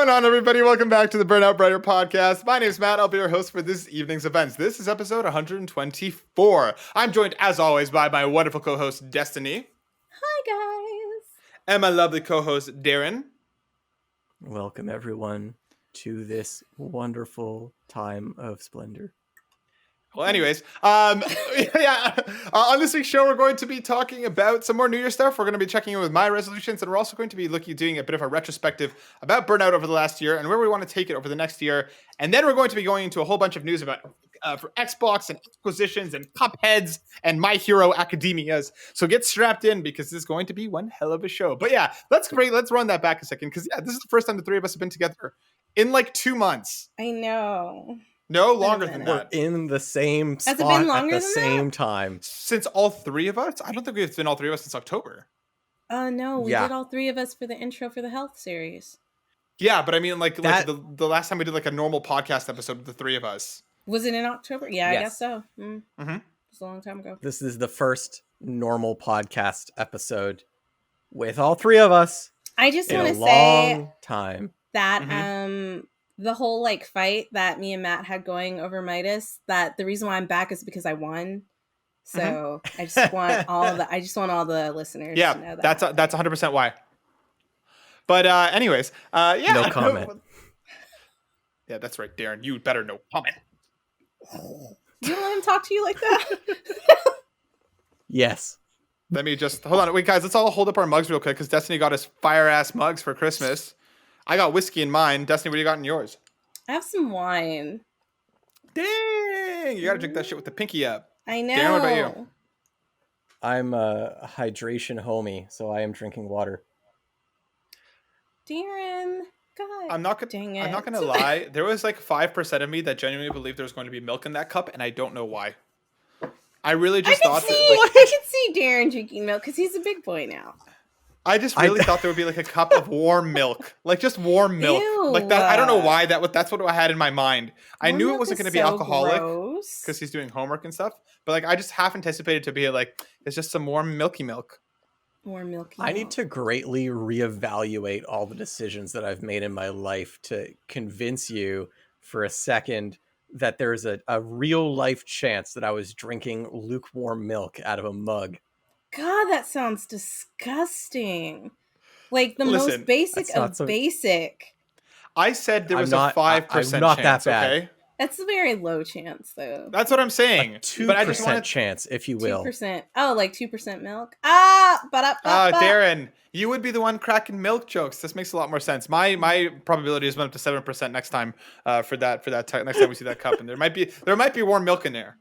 going on, everybody? Welcome back to the Burnout Brighter podcast. My name is Matt. I'll be your host for this evening's events. This is episode 124. I'm joined, as always, by my wonderful co-host, Destiny. Hi, guys. And my lovely co-host, Darren. Welcome, everyone, to this wonderful time of splendor. Well, anyways, on this week's show, we're going to be talking about some more New Year stuff. We're going to be checking in with my resolutions, and we're also going to be doing a bit of a retrospective about Burnout over the last year and where we want to take it over the next year. And then we're going to be going into a whole bunch of news about for Xbox and acquisitions and Cupheads and My Hero Academias. So get strapped in because this is going to be one hell of a show. But yeah, let's run that back a second because this is the first time the three of us have been together in like 2 months. I know. No, longer than that. We're in the same spot Has it been longer at the than same that? time. Since all three of us? I don't think we've been all three of us since October. No, we Yeah. did all three of us for the intro for the health series. Yeah, but I mean, like the last time we did like a normal podcast episode with the three of us. Was it in October? Yeah, I Yes. guess so. Mm-hmm. It was a long time ago. This is the first normal podcast episode with all three of us I just in want a to say long time. that the whole like fight that me and Matt had going over Midas, that the reason why I'm back is because I won. So I just want all the listeners to know that. That's 100% why. But anyways, yeah. No comment. Yeah, that's right, Darren. You better no comment. You don't let him talk to you like that? Yes. Let me just hold on. Wait, guys, let's all hold up our mugs real quick because Destiny got us fire ass mugs for Christmas. I got whiskey in mine. Destiny, what do you got in yours? I have some wine. Dang! You gotta drink that shit with the pinky up. I know. Darren, what about you? I'm a hydration homie, so I am drinking water. Darren, God. I'm not gonna lie. There was like 5% of me that genuinely believed there was going to be milk in that cup, and I don't know why. I really just thought I could see Darren drinking milk because he's a big boy now. I just really thought there would be like a cup of warm milk, like just warm milk, like that. I don't know why that's what I had in my mind. I knew it wasn't going to be alcoholic because he's doing homework and stuff, but like I just half anticipated to be like it's just some warm milky milk. Warm milky. I need to greatly reevaluate all the decisions that I've made in my life to convince you for a second that there's a real life chance that I was drinking lukewarm milk out of a mug. God, that sounds disgusting. Like the most basic of basic. I said there was a 5% not chance. That bad. Okay, that's a very low chance, though. that's what I'm saying. 2% chance, if you will. 2%. Oh, like 2% milk. Darren, you would be the one cracking milk jokes. This makes a lot more sense. My probability is went up to 7% next time for that next time we see that cup, and there might be warm milk in there.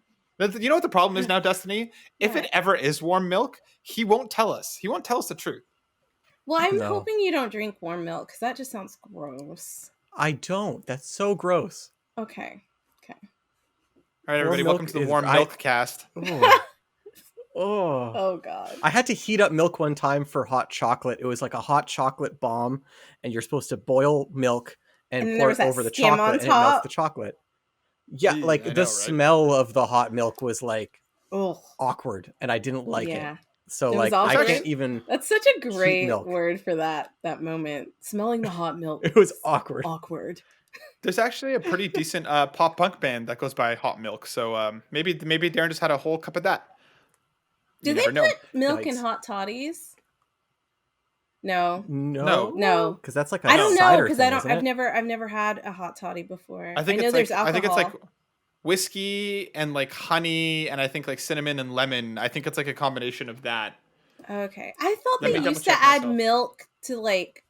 You know what the problem is now, Destiny? If it ever is warm milk, he won't tell us. He won't tell us the truth. Well, I'm hoping you don't drink warm milk because that just sounds gross. I don't. That's so gross. Okay. All right, everybody, welcome to the warm milk cast. Oh, God. I had to heat up milk one time for hot chocolate. It was like a hot chocolate bomb, and you're supposed to boil milk and pour it over the chocolate, and it melts the chocolate. Yeah, like the smell of the hot milk was like awkward, and I didn't like it. So like I can't even. That's such a great word for that moment. Smelling the hot milk. It was awkward. Awkward. There's actually a pretty decent pop punk band that goes by Hot Milk. So maybe Darren just had a whole cup of that. Do they put milk in hot toddies? No. Because that's like I don't know because I've never had a hot toddy before. I know there's alcohol. I think it's like whiskey and like honey and I think like cinnamon and lemon. I think it's like a combination of that. Okay. I thought they used to add milk to like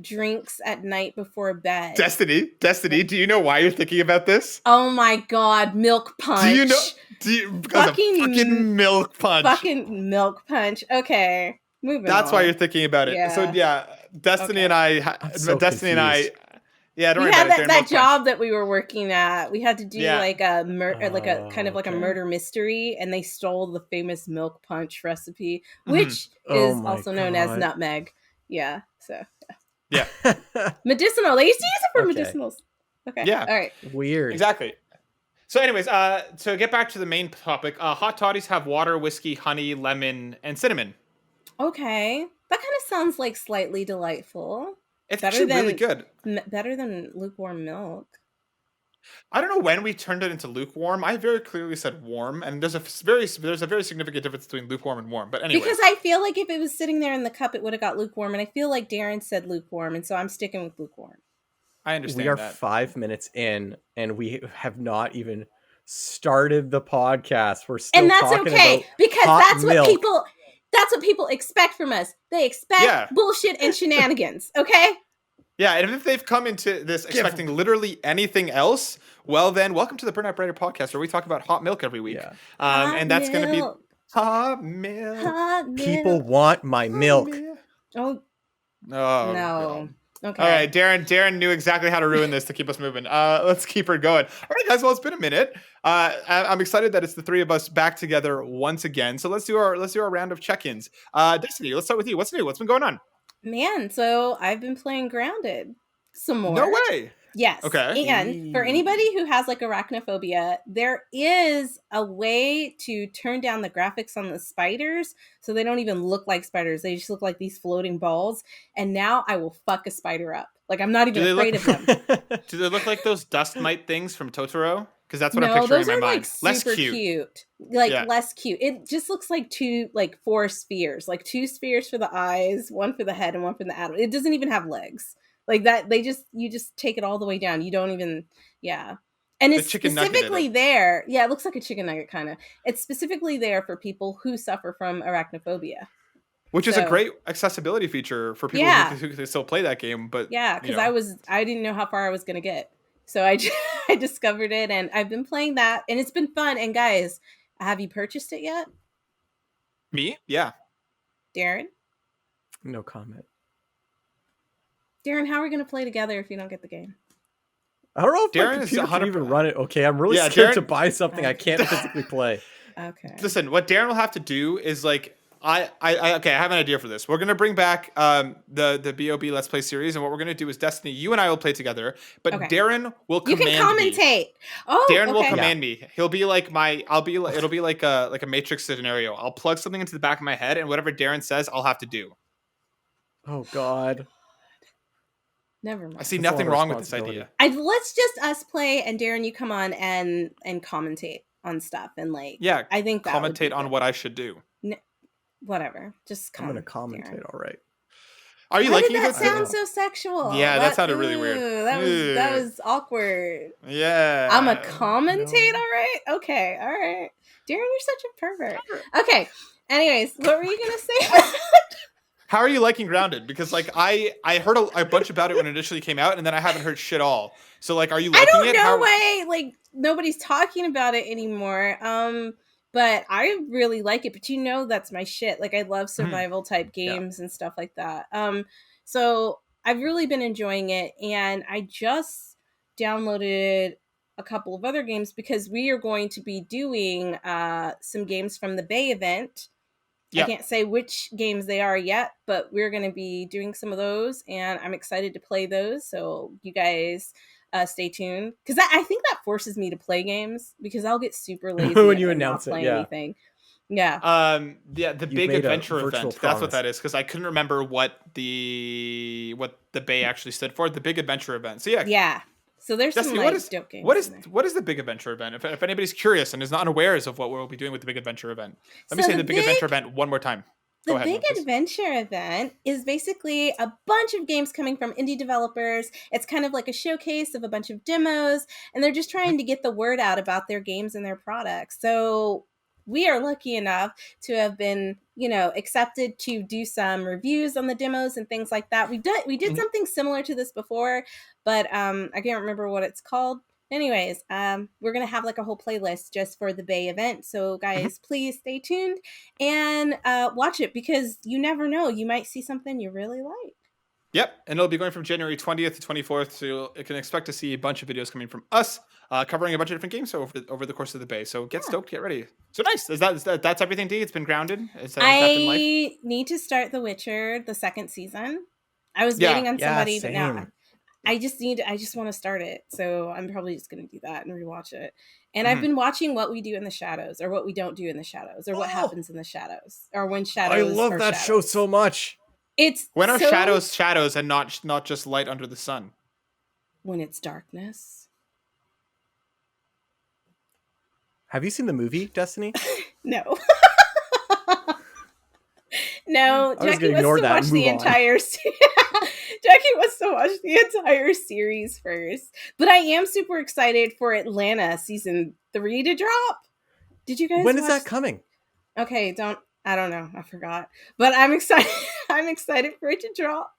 drinks at night before bed. Destiny, do you know why you're thinking about this? Oh my God, milk punch. Do you know fucking milk punch. Fucking milk punch. Okay. That's why you're thinking about it. Yeah. So yeah, Destiny and I yeah, don't worry we had about it. that job that we were working at. We had to do like a kind of like a murder mystery, and they stole the famous milk punch recipe, which is also known as nutmeg. Yeah. So yeah. Medicinal. They used to use it for medicinals. Okay. Yeah. All right. Weird. Exactly. So anyways, to get back to the main topic, hot toddies have water, whiskey, honey, lemon, and cinnamon. Okay. That kind of sounds like slightly delightful. It's actually really good. Better than lukewarm milk. I don't know when we turned it into lukewarm. I very clearly said warm, and there's a very significant difference between lukewarm and warm. But anyway, because I feel like if it was sitting there in the cup, it would have got lukewarm, and I feel like Darren said lukewarm, and so I'm sticking with lukewarm. I understand. We are 5 minutes in, and we have not even started the podcast. We're still, and that's talking okay about because hot milk. That's what people expect from us. They expect bullshit and shenanigans. Okay. Yeah, and if they've come into this expecting literally anything else, well then, welcome to the Burnout Brighter podcast, where we talk about hot milk every week. Yeah. And that's going to be hot milk. Hot milk. People want my milk. Oh no. God. Okay. All right, Darren knew exactly how to ruin this to keep us moving. Let's keep her going. All right, guys. Well, it's been a minute. I'm excited that it's the three of us back together once again. So let's do our round of check-ins. Destiny, let's start with you. What's new? What's been going on? Man, so I've been playing Grounded some more. No way. Yes. Okay. And for anybody who has like arachnophobia, there is a way to turn down the graphics on the spiders so they don't even look like spiders. They just look like these floating balls. And now I will fuck a spider up. Like, I'm not even afraid of them. Do they look like those dust mite things from Totoro? Because that's what I'm picturing in my mind. Like super cute. Less cute. It just looks like four spheres. Like 2 spheres for the eyes, 1 for the head, and 1 for the abdomen. It doesn't even have legs. Like that, you just take it all the way down. You don't even, And it's specifically there. Yeah, it looks like a chicken nugget, kind of. It's specifically there for people who suffer from arachnophobia. Which is a great accessibility feature for people who can still play that game. But because I didn't know how far I was going to get. So I discovered it, and I've been playing that, and it's been fun. And guys, have you purchased it yet? Me? Yeah. Darren? No comment. Darren, how are we going to play together if you don't get the game? I don't know if Darren my computer can even run it. Okay, I'm really scared to buy something I can't physically play. Okay. Listen, what Darren will have to do is I have an idea for this. We're gonna bring back the BOB Let's Play series, and what we're gonna do is Destiny, you and I will play together, but Darren will command me. You can commentate. Oh, Darren will command me. He'll be like it'll be like a Matrix scenario. I'll plug something into the back of my head, and whatever Darren says, I'll have to do. Oh God. Never mind. I see nothing wrong with this idea. Let's just us play, and Darren, you come on and commentate on stuff, and I think that commentate on what I should do. Whatever. Just I'm gonna commentate. Darren. All right. Are you liking it? That sounds so sexual. Yeah, that sounded really weird. That was awkward. Yeah. I'm a commentate. No. All right. Okay. All right. Darren, you're such a pervert. Okay. Anyways, what were you gonna say? How are you liking Grounded? Because I heard a bunch about it when it initially came out, and then I haven't heard shit all. So are you liking it? I don't know why nobody's talking about it anymore. But I really like it. But that's my shit. I love survival type games and stuff like that. So I've really been enjoying it, and I just downloaded a couple of other games because we are going to be doing some games from the Bay event. I can't say which games they are yet, but we're going to be doing some of those, and I'm excited to play those. So you guys stay tuned, because I think that forces me to play games, because I'll get super lazy when you announce it. Anything. Yeah. The big adventure event. Promise. That's what that is, because I couldn't remember what the Bay actually stood for. The big adventure event. So yeah. So there's Destiny, some dope games. What is the big adventure event? If anybody's curious and is not unaware of what we'll be doing with the big adventure event, let me say the big adventure event one more time. The big adventure event is basically a bunch of games coming from indie developers. It's kind of like a showcase of a bunch of demos, and they're just trying to get the word out about their games and their products. So we are lucky enough to have been, accepted to do some reviews on the demos and things like that. We did something similar to this before, but I can't remember what it's called. Anyways, we're going to have a whole playlist just for the Bay event. So guys, please stay tuned and watch it, because you never know. You might see something you really like. Yep, and it'll be going from January 20th to 24th, so you can expect to see a bunch of videos coming from us covering a bunch of different games over the course of the Bay. So get stoked, get ready. So nice. That's everything, Dee? It's been Grounded? I need to start The Witcher, the 2nd season. I was waiting on somebody, but now I just want to start it. So I'm probably just going to do that and rewatch it. And I've been watching What We Do in the Shadows, or What We Don't Do in the Shadows, or What Happens in the Shadows, or When Shadows. I love that show so much. When are shadows and not just light under the sun? When it's darkness. Have you seen the movie Destiny? No. No, Jackie wants to watch the entire Jackie wants to watch the entire series first. But I am super excited for Atlanta season 3 to drop. Did you guys When is that coming? Okay, I don't know. I forgot. But I'm excited. I'm excited for it to drop.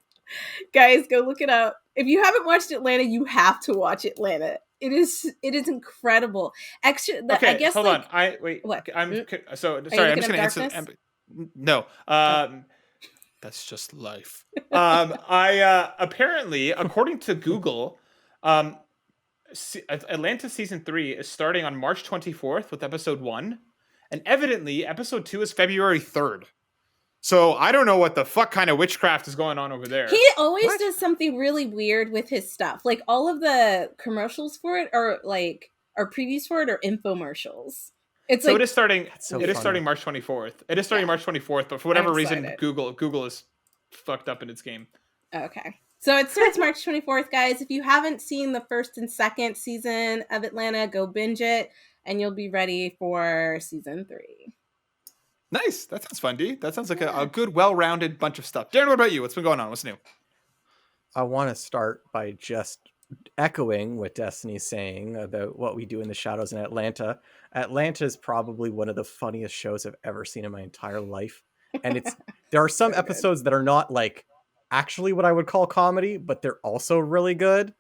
Guys, go look it up. If you haven't watched Atlanta, you have to watch Atlanta. It is incredible. Okay, I guess hold on. What? I'm so sorry. I'm just gonna answer. No. That's just life. I apparently, according to Google, Atlanta season 3 is starting on March 24th with episode 1, and evidently episode 2 is February 3rd. So I don't know what the fuck kind of witchcraft is going on over there. He always does something really weird with his stuff. Like all of the commercials for it are previews for it are infomercials. It's so it is starting. It is starting March 24th. It is starting March 24th, but for whatever reason, Google is fucked up in its game. Okay, so it starts March 24th, guys. If you haven't seen the first and second season of Atlanta, go binge it, and you'll be ready for season 3. Nice. That sounds fun, D. That sounds like a good, well-rounded bunch of stuff. Darren, what about you? What's been going on? What's new? I want to start by just echoing what Destiny's saying about what we do in the shadows in Atlanta. Atlanta is probably one of the funniest shows I've ever seen in my entire life. And there are some episodes that are not like actually what I would call comedy, but they're also really good.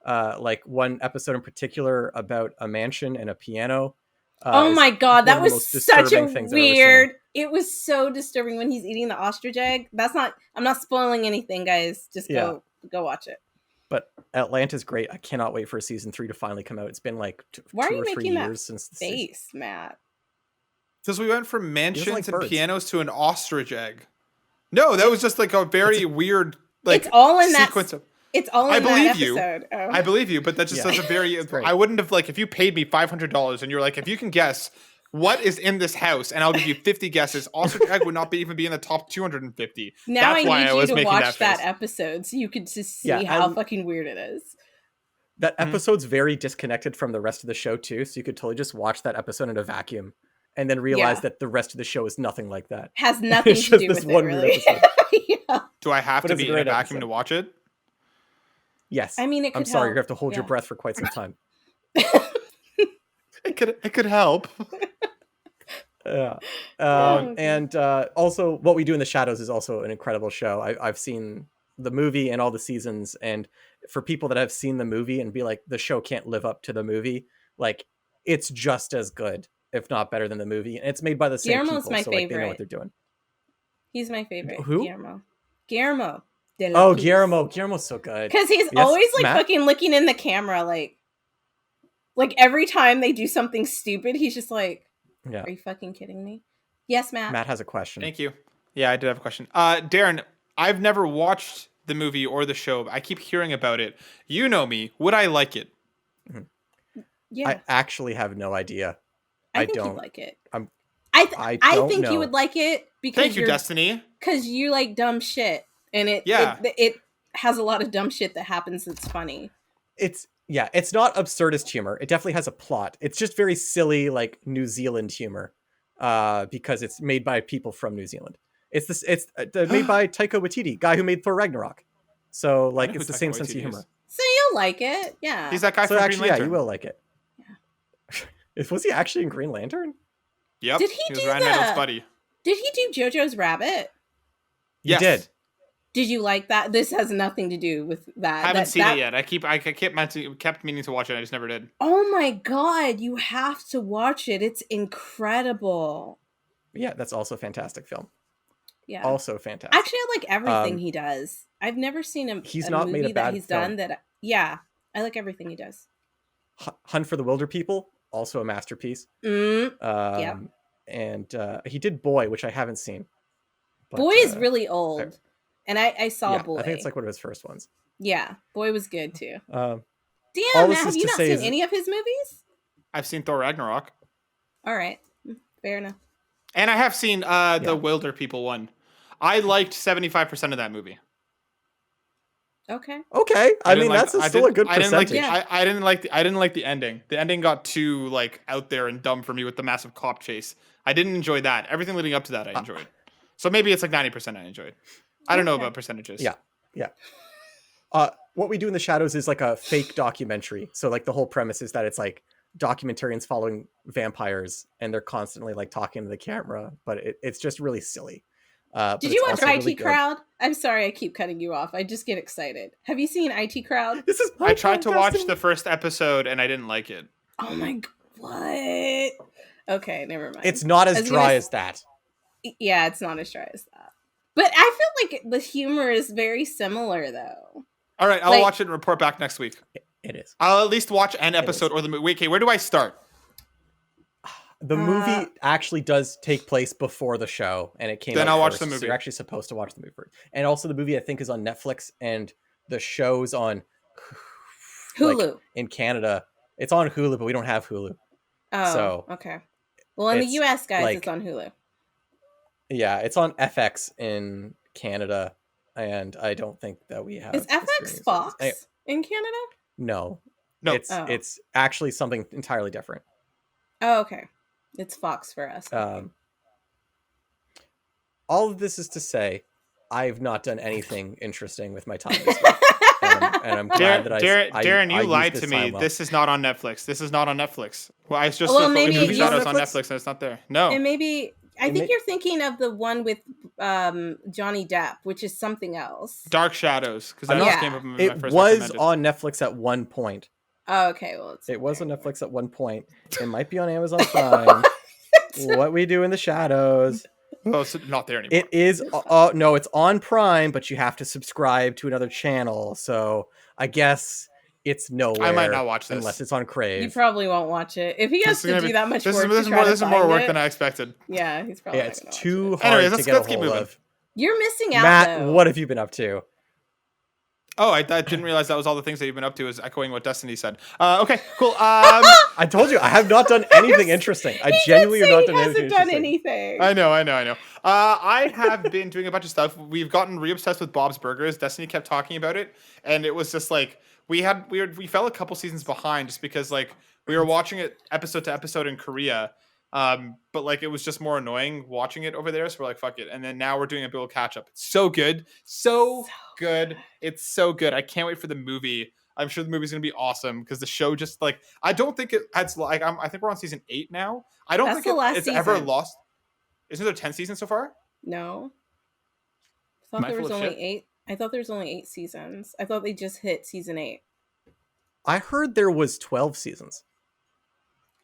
Like one episode in particular about a mansion and a piano. Oh my god, that was such a weird. It was so disturbing when he's eating the ostrich egg. I'm not spoiling anything, guys. Just go watch it. But Atlanta's great. I cannot wait for season 3 to finally come out. It's been like 2 or 3 years since the face, Matt. Because we went from mansions and pianos to an ostrich egg. No, that was just like a very weird it's all in sequence that. It's all in that episode. Oh. I believe you, but that's just such a very. I wouldn't have if you paid me $500 and you're like, if you can guess what is in this house, and I'll give you 50 guesses, ostrich egg would not even be in the top 250. Now that's I need you to watch that episode so you could just see how fucking weird it is. That episode's very disconnected from the rest of the show too, so you could totally just watch that episode in a vacuum and then realize that the rest of the show is nothing like that. Has nothing to do with it, really. Do I have to be in a vacuum to watch it? Yes. I mean, I'm sorry, you're gonna have to hold your breath for quite some time. It could help. Yeah. And also, What We Do in the Shadows is also an incredible show. I've seen the movie and all the seasons, and for people that have seen the movie and be like, the show can't live up to the movie, like it's just as good, if not better than the movie. And it's made by the same Guillermo's people, my so favorite. they know what they're doing. He's my favorite. Who? Guillermo. Oh, Guillermo's so good. Because he's always like fucking looking in the camera, like every time they do something stupid, he's just like, are you fucking kidding me? Yes, Matt. Matt has a question. Thank you. Yeah, I did have a question. Darren, I've never watched the movie or the show, but I keep hearing about it. You know me. Would I like it? Yeah. I actually have no idea. I think you'd like it. I think you would like it because Thank you, Destiny. Because you like dumb shit. And it has a lot of dumb shit that happens that's funny. It's not absurdist humor. It definitely has a plot. It's just very silly, like New Zealand humor, because it's made by people from New Zealand. It's made by Taika Waititi, guy who made Thor Ragnarok. So like it's the same sense of humor. So you'll like it, yeah. He's that guy from Green Lantern. Yeah, you will like it. Yeah. Was he actually in Green Lantern? Yep. He was Ryan Reynolds' buddy. Did he do JoJo's Rabbit? Yes. He did. Did you like that? This has nothing to do with that. I haven't seen it yet. I kept meaning to watch it. I just never did. Oh my god, you have to watch it. It's incredible. Yeah, that's also a fantastic film. Yeah, also fantastic. Actually, I like everything he does. I've never seen a not movie made a bad that he's film. done that. Yeah, I like everything he does. Hunt for the Wilder People, also a masterpiece. Yeah. And he did Boy, which I haven't seen. But, Boy is really old. And I saw Boy. I think it's like one of his first ones. Yeah, Boy was good too. Damn, Matt, have you not seen any of his movies? I've seen Thor Ragnarok. All right, fair enough. And I have seen the Wilder People one. I liked 75% of that movie. Okay. I mean, that's still a good percentage. I didn't like the ending. The ending got too like out there and dumb for me with the massive cop chase. I didn't enjoy that. Everything leading up to that, I enjoyed. So maybe it's like 90% I enjoyed. I don't know about percentages. Yeah. What We Do in the Shadows is like a fake documentary. So like the whole premise is that it's like documentarians following vampires and they're constantly like talking to the camera, but it's just really silly. Did you watch IT Crowd? I'm sorry, I keep cutting you off. I just get excited. Have you seen IT Crowd? I tried to watch the first episode and I didn't like it. Oh my god, what? Okay, never mind. It's not as dry as that. Yeah, it's not as dry as that. But I feel like the humor is very similar, though. All right, I'll watch it and report back next week. It is. I'll at least watch an episode or the movie. Wait, okay, where do I start? The movie actually does take place before the show, and it came out Then I'll watch first, the movie. So you're actually supposed to watch the movie first. And also the movie, I think, is on Netflix, and the show's on Hulu. Like, in Canada. It's on Hulu, but we don't have Hulu. Oh, so okay. Well, in the US, guys, it's on Hulu. Yeah, it's on FX in Canada, and I don't think that we have... Is FX Fox in Canada? No. It's actually something entirely different. Oh, okay. It's Fox for us. All of this is to say, I've not done anything interesting with my time this week. And I'm glad that Darren, you lied to me. This is not on Netflix. This is not on Netflix. Well, I just maybe Shadows on Netflix and it's not there. No. And maybe I think you're thinking of the one with Johnny Depp, which is something else. Dark Shadows, because that just came up in my first. It was on Netflix at one point. Oh, okay. Well, it was on Netflix at one point. It might be on Amazon Prime. What We Do in the Shadows. Oh, it's not there anymore. It is. No, it's on Prime, but you have to subscribe to another channel. So I guess it's nowhere. I might not watch this unless it's on Crave. You probably won't watch it if he has to do that much work. This is more work than I expected. Yeah, he's probably. It's too hard to get a hold of. You're missing out, Matt, though. what have you been up to? Oh, I didn't realize that was all the things that you've been up to, is echoing what Destiny said. Okay, cool. I told you, I have not done anything interesting. I genuinely have not done anything interesting. Anything. I know. I have been doing a bunch of stuff. We've gotten re-obsessed with Bob's Burgers. Destiny kept talking about it, and it was just like, we fell a couple seasons behind just because like we were watching it episode to episode in Korea. But like it was just more annoying watching it over there, so we're like, fuck it. And then now we're doing a big old catch up. It's so good. So good. It's so good. I can't wait for the movie. I'm sure the movie's gonna be awesome because the show just like, I don't think it adds like, I think we're on season 8 now. I don't think it's ever lost. Isn't there 10 seasons so far? No. I thought there was only 8. I thought there was only 8 seasons. I thought they just hit season 8. I heard there was 12 seasons.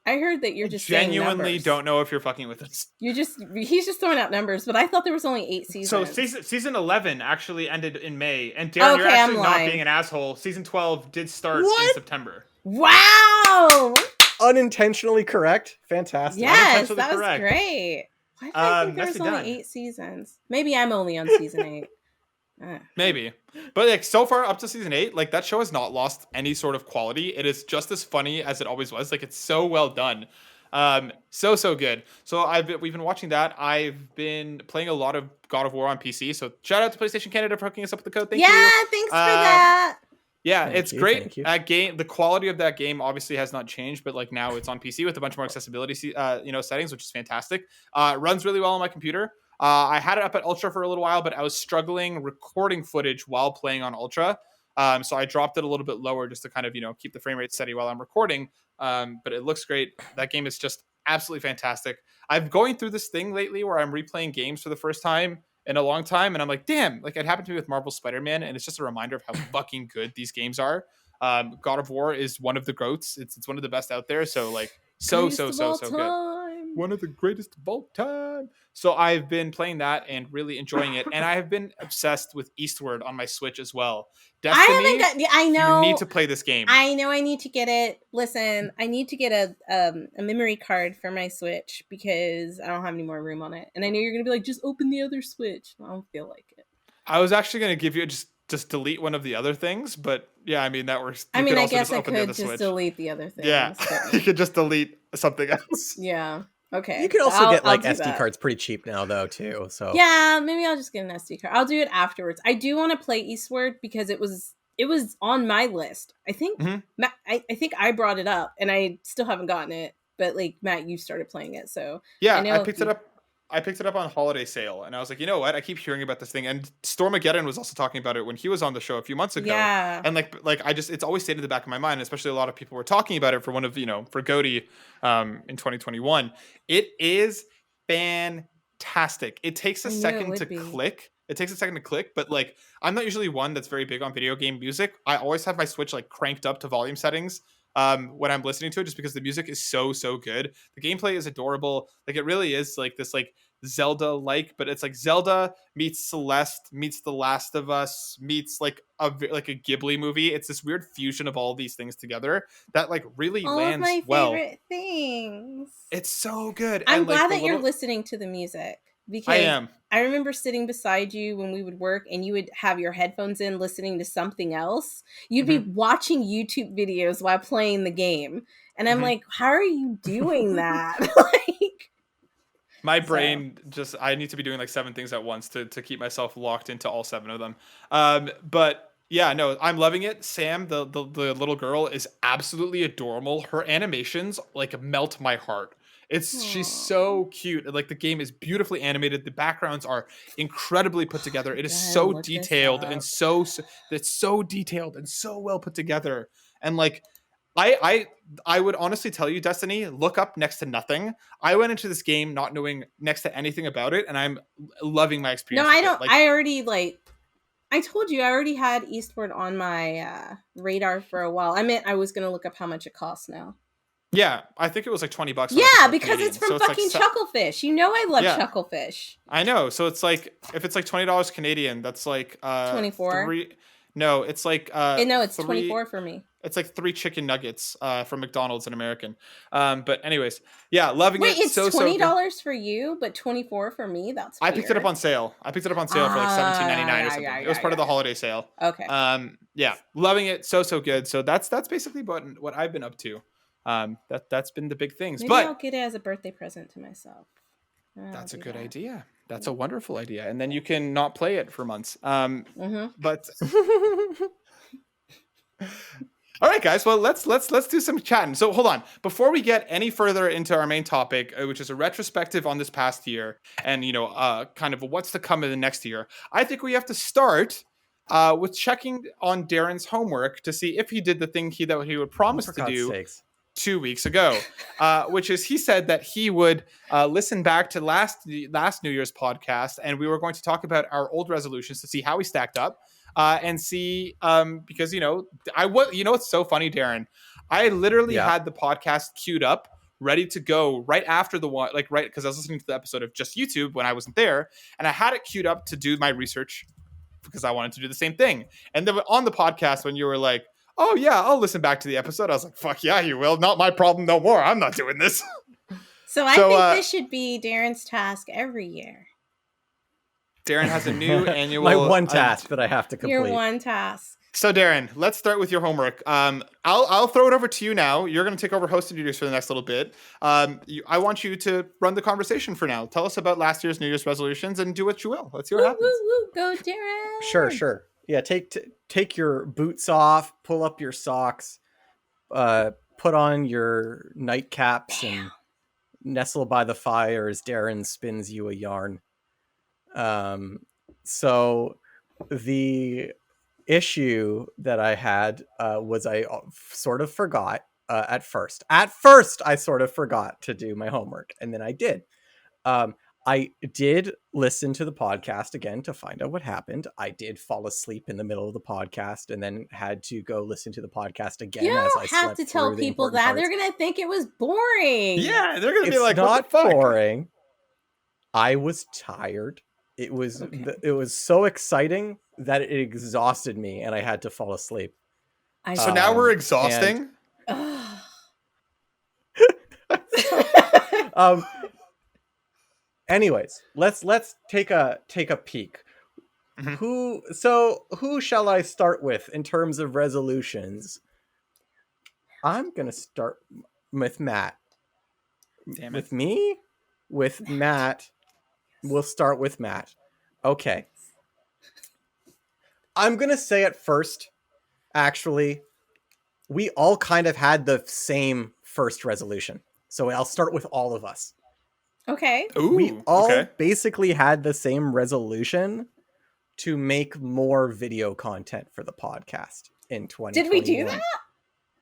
I heard that you're just genuinely don't know if you're fucking with us. He's just throwing out numbers, but I thought there was only 8 seasons. So season 11 actually ended in May, and Darren, you're actually not being an asshole. Season 12 did start in September. Wow! Unintentionally correct. Fantastic. Yes, that was great. Why did I think there was only 8 seasons? Maybe I'm only on season 8. Maybe, but like so far up to season 8, like that show has not lost any sort of quality. It is just as funny as it always was. Like it's so well done, so good. So we've been watching that. I've been playing a lot of God of War on PC. So shout out to PlayStation Canada for hooking us up with the code. Thank you. Yeah, thanks for that. Yeah, it's great. That game, the quality of that game obviously has not changed, but like now it's on PC with a bunch more accessibility, settings, which is fantastic. Runs really well on my computer. I had it up at Ultra for a little while, but I was struggling recording footage while playing on Ultra. So I dropped it a little bit lower just to kind of, keep the frame rate steady while I'm recording. But it looks great. That game is just absolutely fantastic. I'm going through this thing lately where I'm replaying games for the first time in a long time. And I'm like, damn, like it happened to me with Marvel Spider-Man. And it's just a reminder of how fucking good these games are. God of War is one of the GOATs. It's one of the best out there. So like, so good. One of the greatest of all time. So I've been playing that and really enjoying it. And I have been obsessed with Eastward on my Switch as well. Destiny, I know. You need to play this game. I know I need to get it. Listen, I need to get a memory card for my Switch because I don't have any more room on it. And I know you're going to be like, just open the other Switch. I don't feel like it. I was actually going to give you just delete one of the other things, but yeah, I mean that works. I guess I could just delete the other things. Yeah, you could just delete something else. Yeah. Okay. You can also get like SD cards pretty cheap now, though, too. So yeah, maybe I'll just get an SD card. I'll do it afterwards. I do want to play Eastward because it was on my list. I think Matt, I think I brought it up, and I still haven't gotten it. But like Matt, you started playing it, so yeah, I picked it up. I picked it up on holiday sale, and I was like, you know what? I keep hearing about this thing, and Stormageddon was also talking about it when he was on the show a few months ago. Yeah, and it's always stayed in the back of my mind. Especially a lot of people were talking about it for for GOTY in 2021. It is fantastic. It takes a second to click. It takes a second to click, but like I'm not usually one that's very big on video game music. I always have my Switch like cranked up to volume settings when I'm listening to it, just because the music is so good. The gameplay is adorable. Like it really is like this like Zelda like, but it's like Zelda meets Celeste meets The Last of Us meets like a Ghibli movie. It's this weird fusion of all these things together that like really lands my well. favorite things. It's so good. I'm glad that you're listening to the music, because I am. I remember sitting beside you when we would work, and you would have your headphones in listening to something else. You'd be watching YouTube videos while playing the game, and I'm like, how are you doing that? Like, my brain I need to be doing like 7 things at once to keep myself locked into all 7 of them. But yeah, no, I'm loving it. Sam, the little girl, is absolutely adorable. Her animations like melt my heart. She's so cute. Like the game is beautifully animated. The backgrounds are incredibly put together. It is so detailed and it's so detailed and so well put together. And like I would honestly tell you, Destiny, look up next to nothing. I went into this game not knowing next to anything about it, and I'm loving my experience. No, I don't. I already I told you I already had Eastward on my radar for a while. I meant I was going to look up how much it costs now. Yeah, I think it was like $20. Yeah, because it's from fucking Chucklefish. You know I love Chucklefish. I know. So it's like, if it's like $20 Canadian, that's like 24. No, it's like no, it's 24 for me. It's like 3 chicken nuggets from McDonald's in American. But anyways, yeah, loving it. Wait, it's $20 for you, but 24 for me. That's weird. I picked it up on sale. I picked it up on sale for like $17.99 or something. It was part of the holiday sale. Okay. Yeah, loving it. So good. So that's basically what I've been up to. That's been the big things. Maybe but I'll get it as a birthday present to myself. That's a good idea. That's a wonderful idea. And then you can not play it for months. But all right, guys. Well, let's do some chatting. So hold on. Before we get any further into our main topic, which is a retrospective on this past year, and kind of what's to come in the next year, I think we have to start with checking on Darren's homework to see if he did the thing that he would promise to do 2 weeks ago, which is he said that he would listen back to last New Year's podcast, and we were going to talk about our old resolutions to see how we stacked up, and see because it's so funny, Darren. I literally had the podcast queued up, ready to go right after the one, because I was listening to the episode of just YouTube when I wasn't there, and I had it queued up to do my research because I wanted to do the same thing. And then on the podcast, when you were like, oh yeah, I'll listen back to the episode, I was like, fuck yeah, you will. Not my problem no more. I'm not doing this. So I think this should be Darren's task every year. Darren has a new annual... My one task that I have to complete. Your one task. So Darren, let's start with your homework. I'll throw it over to you now. You're going to take over hosting duties for the next little bit. I want you to run the conversation for now. Tell us about last year's New Year's resolutions and do what you will. Let's see what happens. Go, Darren. Sure. Yeah, take your boots off, pull up your socks, put on your nightcaps, and nestle by the fire as Darren spins you a yarn. So the issue that I had was I sort of forgot at first. At first, I sort of forgot to do my homework, and then I did. I did listen to the podcast again to find out what happened. I did fall asleep in the middle of the podcast and then had to go listen to the podcast again. You don't have to tell people that. They're going to think it was boring. Yeah, they're going to be like, not what the fuck? Boring. I was tired. It was so exciting that it exhausted me and I had to fall asleep. So now we're exhausting? Anyways, let's take a peek. Mm-hmm. Who shall I start with in terms of resolutions? I'm gonna start with Matt. Damn it. With me? with Matt. We'll start with Matt. Okay. I'm going to say at first, actually, we all kind of had the same first resolution. So I'll start with all of us. Okay. Ooh, we all basically had the same resolution to make more video content for the podcast in 2021. Did we do that?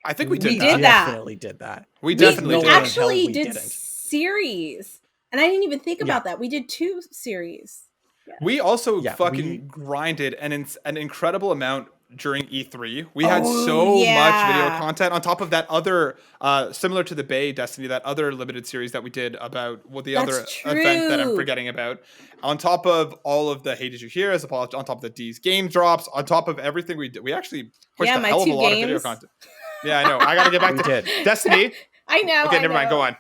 I think we did we that. Did definitely did that. We definitely we did. actually did series. And I didn't even think about that. We did 2 series. Yeah. We also fucking grinded an incredible amount during E3. We had so much video content on top of that other, similar to the Bay Destiny, that other limited series that we did about other event that I'm forgetting about. On top of all of the Hey Did You Hear Us, on top of the D's game drops, on top of everything we did, we actually pushed a hell of a lot of video content. Yeah, I know. I got to get back to Destiny. I know. Okay, never mind. Go on.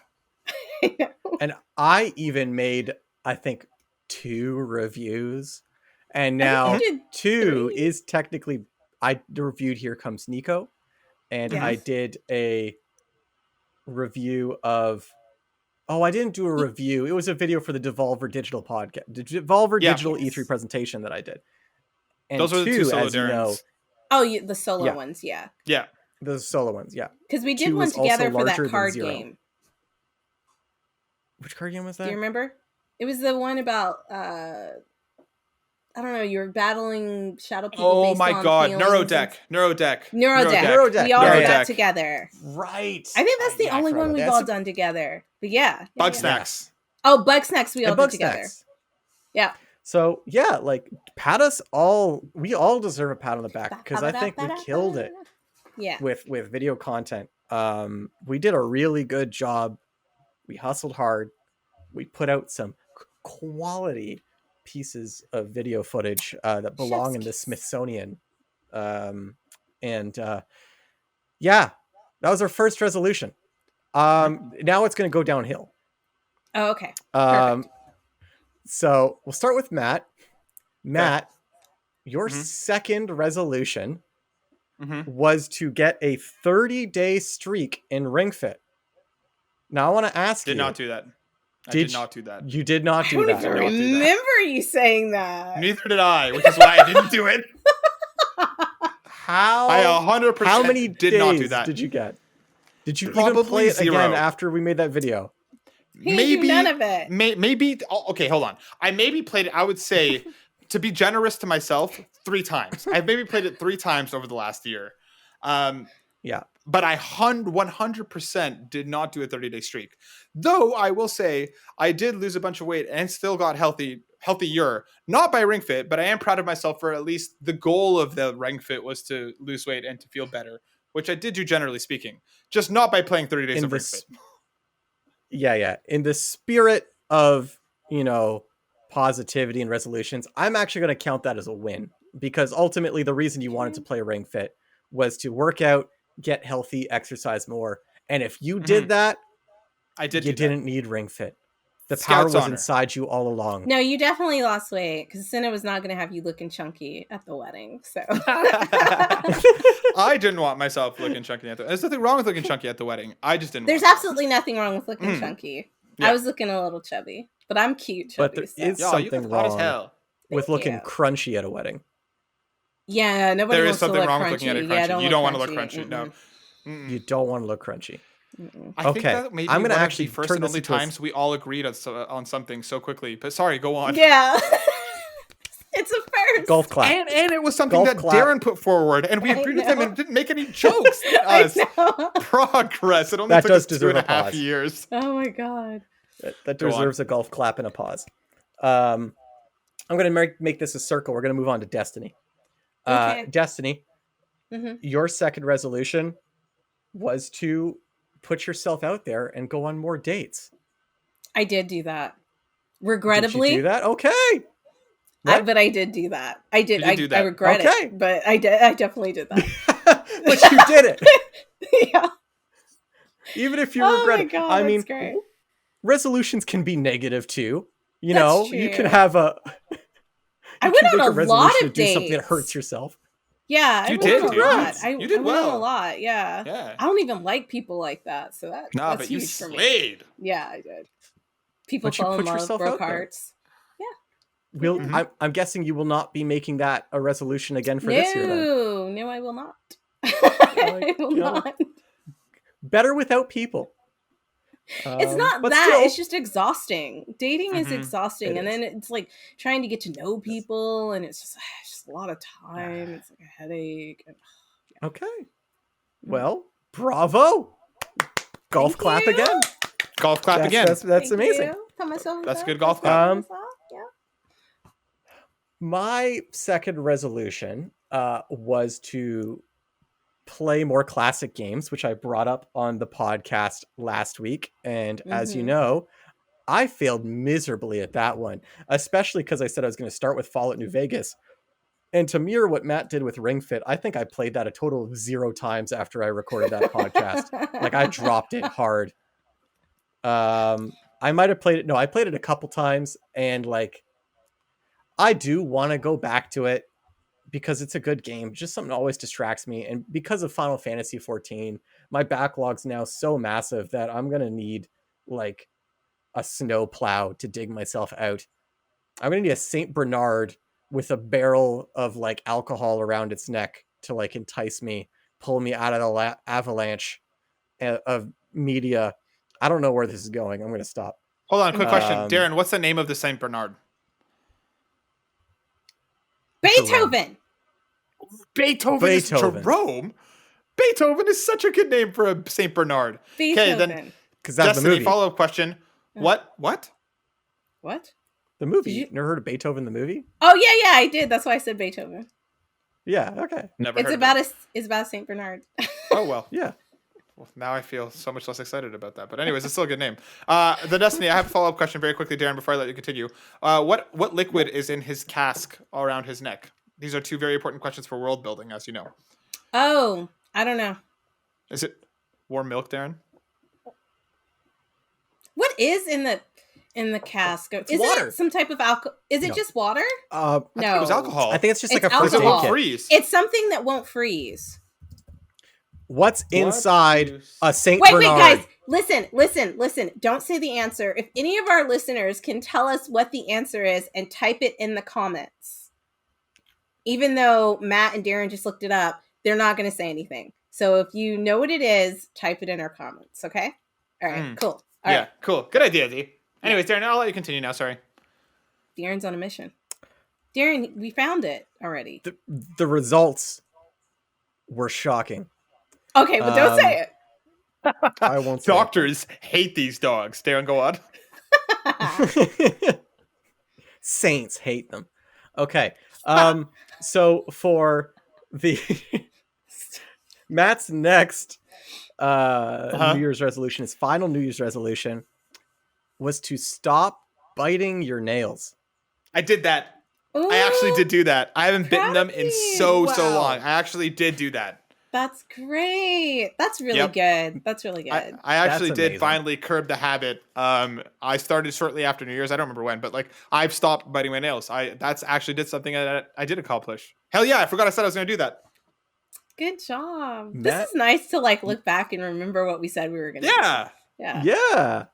And I even made, I think, 2 reviews, and now 2 is technically, I reviewed Here Comes Nico, and I did a review of, I didn't do a review, it was a video for the Devolver Digital podcast, Devolver Digital E3 presentation that I did. And those are the 2 solo, as you know, the solo ones, yeah, the solo ones, because we did one together for that card game. Which card game was that? Do you remember? It was the one about, I don't know, you were battling shadow people. Oh my god, Neurodeck. We all did that together. Right. I think that's the only one we've all done together. But Bug Snacks. Oh, Bug Snacks we all did together. Yeah. So, like, pat us all, we all deserve a pat on the back, because I think we killed it with video content. We did a really good job. We hustled hard. We put out some quality pieces of video footage that belong in the Smithsonian. That was our first resolution. Now it's going to go downhill. Oh, okay. Perfect. So we'll start with Matt. Matt, your second resolution was to get a 30-day streak in Ring Fit. Now I want to ask you. Did not do that. I did not do that. You did not do that. I don't even remember you saying that. Neither did I, which is why I didn't do it. I 100% how many did not do that. Did you get? Did you even play it again after we made that video? Maybe none of it. Maybe. Okay, hold on. I maybe played it. I would say, to be generous to myself, 3 times. I've maybe played it 3 times over the last year. But I 100% did not do a 30-day streak. Though I will say I did lose a bunch of weight and still got healthier. Not by Ring Fit, but I am proud of myself for at least the goal of the Ring Fit was to lose weight and to feel better, which I did do generally speaking. Just not by playing 30 days of Ring Fit. Yeah. In the spirit of, positivity and resolutions, I'm actually going to count that as a win, because ultimately the reason you wanted to play Ring Fit was to work out, get healthy, exercise more. And if you did that, you didn't need Ring Fit. The power was inside you all along. No, you definitely lost weight, because Cinna was not going to have you looking chunky at the wedding. So I didn't want myself looking chunky at the wedding. There's nothing wrong with looking chunky at the wedding. I just didn't. There's absolutely nothing wrong with looking chunky. Yeah. I was looking a little chubby, but I'm cute chubby. But there is something wrong with looking crunchy at a wedding. Yeah, nobody there wants is something to look wrong crunchy. with looking at it crunchy. You don't want to look crunchy. No. You don't want to look crunchy. I think that maybe I'm going to actually first and only times we all agreed on something so quickly. But sorry, go on. Yeah. It's a first. Golf clap. And it was something that Darren put forward, and we agreed with him and didn't make any jokes. Progress. It only took us 2.5 years. Oh my god. That deserves a golf clap and a pause. I'm going to make this a circle. We're going to move on to Destiny. Okay. Destiny, your second resolution was to put yourself out there and go on more dates. I did do that. Regrettably. Did you do that? Okay. But I did do that. I did. I regret it, but I did. I definitely did that. But you did it. Yeah. Even if you regret it. God, I mean, great. Resolutions can be negative too. You know, you can have a. I went on a lot of dates. Do something that hurts yourself. Yeah, you did. A lot. You did well. I went on a lot. Yeah. I don't even like people like that. So that's but you slayed. Yeah, I did. People fall in love, broke hearts. Yeah. I'm guessing you will not be making that a resolution again for this year, then. No, I will not. I will not. Better without people. It's not that. Still, it's just exhausting. Dating is exhausting. And then it's like trying to get to know people. And it's just a lot of time. It's like a headache. Okay. Well, bravo. Golf clap again. Golf clap again. That's amazing. That's a good golf clap. My second resolution was to play more classic games, which I brought up on the podcast last week. And as you know, I failed miserably at that one, especially because I said I was going to start with Fallout New Vegas. And to mirror what Matt did with Ring Fit, I think I played that a total of 0 times after I recorded that podcast. Like, I dropped it hard. I might have played it. No, I played it a couple times, and like, I do want to go back to it because it's a good game. Just something that always distracts me. And because of Final Fantasy 14, my backlog's now so massive that I'm going to need like a snow plow to dig myself out. I'm going to need a St. Bernard with a barrel of like alcohol around its neck to like entice me, pull me out of the avalanche of media. I don't know where this is going. I'm going to stop. Hold on, quick question. Darren, what's the name of the St. Bernard? Beethoven. Beethoven is Jerome? Beethoven is such a good name for a St. Bernard. Okay, then, because that's the movie. Follow-up question. What? The movie. You never heard of Beethoven the movie? Oh, yeah, I did. That's why I said Beethoven. Yeah, okay. It's about St. Bernard. Oh, well. Yeah. Well, now I feel so much less excited about that. But anyways, it's still a good name. The Destiny, I have a follow-up question very quickly, Darren, before I let you continue. What liquid is in his cask around his neck? These are 2 very important questions for world building, as you know. Oh, I don't know. Is it warm milk, Darren? What is in the cask? It's water. It some type of alcohol? Is it just water? No. I think it was alcohol. I think it's just like a first aid kit. Freeze. It's something that won't freeze. What's inside a St. Bernard? Wait, guys. Listen. Don't say the answer. If any of our listeners can tell us what the answer is and type it in the comments. Even though Matt and Darren just looked it up, they're not going to say anything. So if you know what it is, type it in our comments, okay? All right, cool. All right. Cool. Good idea, D. Anyways, Darren, I'll let you continue now. Sorry. Darren's on a mission. Darren, we found it already. The results were shocking. Okay, well, don't say it. I won't say Doctors hate these dogs. Darren, go on. Saints hate them. Okay. So for the Matt's next New Year's resolution, his final New Year's resolution was to stop biting your nails. I did that. Ooh, I actually did do that. I haven't bitten them in so long. I actually did do that. That's great. That's really good. That's really good. I actually did finally curb the habit. I started shortly after New Year's. I don't remember when, but like I've stopped biting my nails. That's actually did something that I did accomplish. Hell yeah, I forgot I said I was going to do that. Good job. This is nice to like look back and remember what we said we were going to do. Yeah.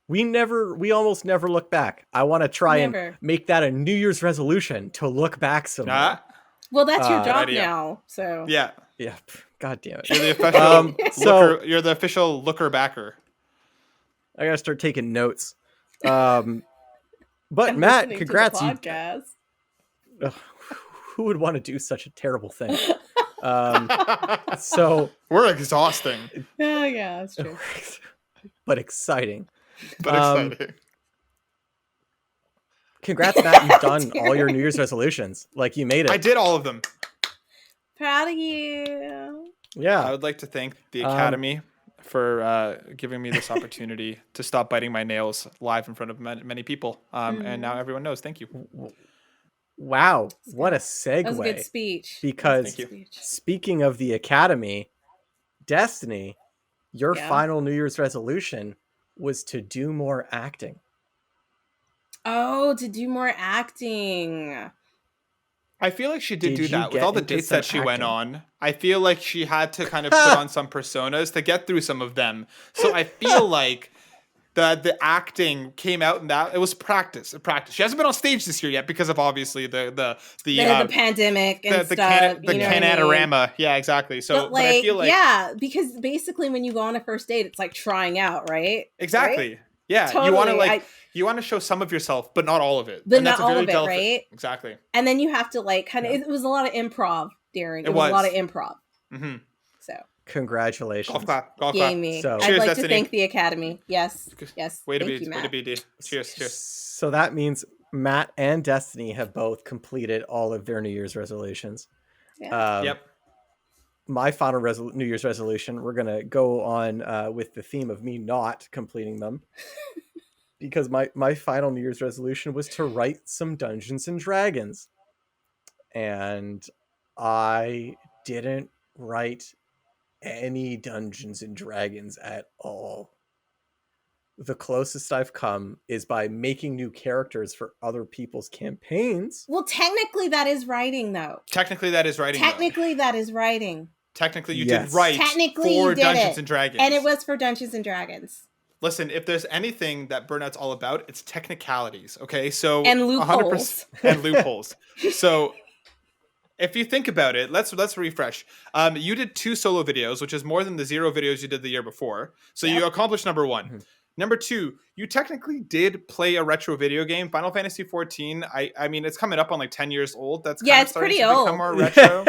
We almost never look back. I want to try and make that a New Year's resolution to look back somewhere. Well, that's your job now. So yeah. God damn it. You're the official you're the official looker backer. I gotta start taking notes. But Matt, congrats. Podcast. Who would want to do such a terrible thing? So we're exhausting. Yeah, that's true. But exciting. Exciting. Congrats, Matt. You've done all your New Year's resolutions. Like, you made it. I did all of them. Proud of you. Yeah. I would like to thank the Academy for giving me this opportunity to stop biting my nails live in front of many people. And now everyone knows. Thank you. Wow. What a segue. That was a good speech. Because speaking of the Academy, Destiny, your final New Year's resolution was to do more acting. Oh, to do more acting. I feel like she did do that with all the dates that she went on. I feel like she had to kind of put on some personas to get through some of them. So I feel like the acting came out in that. It was practice. She hasn't been on stage this year yet because of obviously the pandemic and the stuff. The Canadarama. Yeah, exactly. So, but I feel like because basically when you go on a first date, it's like trying out, right? Exactly. Right? Yeah, totally. you want to show some of yourself, but not all of it. But not all of it, right? Exactly. And then you have to it was a lot of improv, Darren. It was a lot of improv. Mm-hmm. So Golf congratulations. clap. Me. So, I'd like to thank the Academy. Yes. Way to be, D. Cheers. So that means Matt and Destiny have both completed all of their New Year's resolutions. Yeah. Yep. My final New Year's resolution, we're going to go on with the theme of me not completing them. Because my final New Year's resolution was to write some Dungeons and Dragons. And I didn't write any Dungeons and Dragons at all. The closest I've come is by making new characters for other people's campaigns. Well, technically that is writing, though. Technically that is writing. Technically, you did write for Dungeons and Dragons. And it was for Dungeons and Dragons. Listen, if there's anything that Burnout's all about, it's technicalities, okay? So and loopholes. And loopholes. So if you think about it, let's refresh. You did 2 solo videos, which is more than the 0 videos you did the year before. So you accomplished number 1. Mm-hmm. Number 2, you technically did play a retro video game, Final Fantasy 14. I mean, it's coming up on like 10 years old. That's kind of it's pretty old. Become more retro.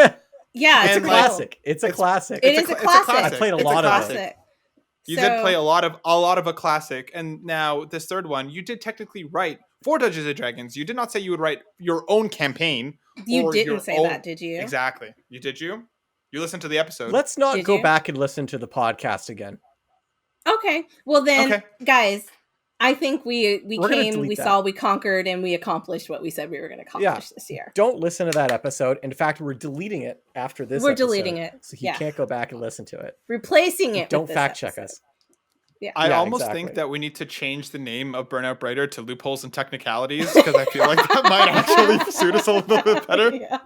It's a classic. It's a classic. It is a classic. I played a lot of it. You did play a lot of a classic, and now this third one, you did technically write for Dungeons and Dragons. You did not say you would write your own campaign. You didn't say that, did you? Exactly. Did you? You listened to the episode. Let's not go back and listen to the podcast again. Okay. Well then, guys, I think we came, we saw, we conquered, and we accomplished what we said we were going to accomplish this year. Don't listen to that episode. In fact, we're deleting it after this episode. Deleting it. So you can't go back and listen to it. Replacing it Don't fact check us. Yeah. I almost think that we need to change the name of Burnout Brighter to Loopholes and Technicalities, because I feel like that might actually suit us a little bit better. Yeah.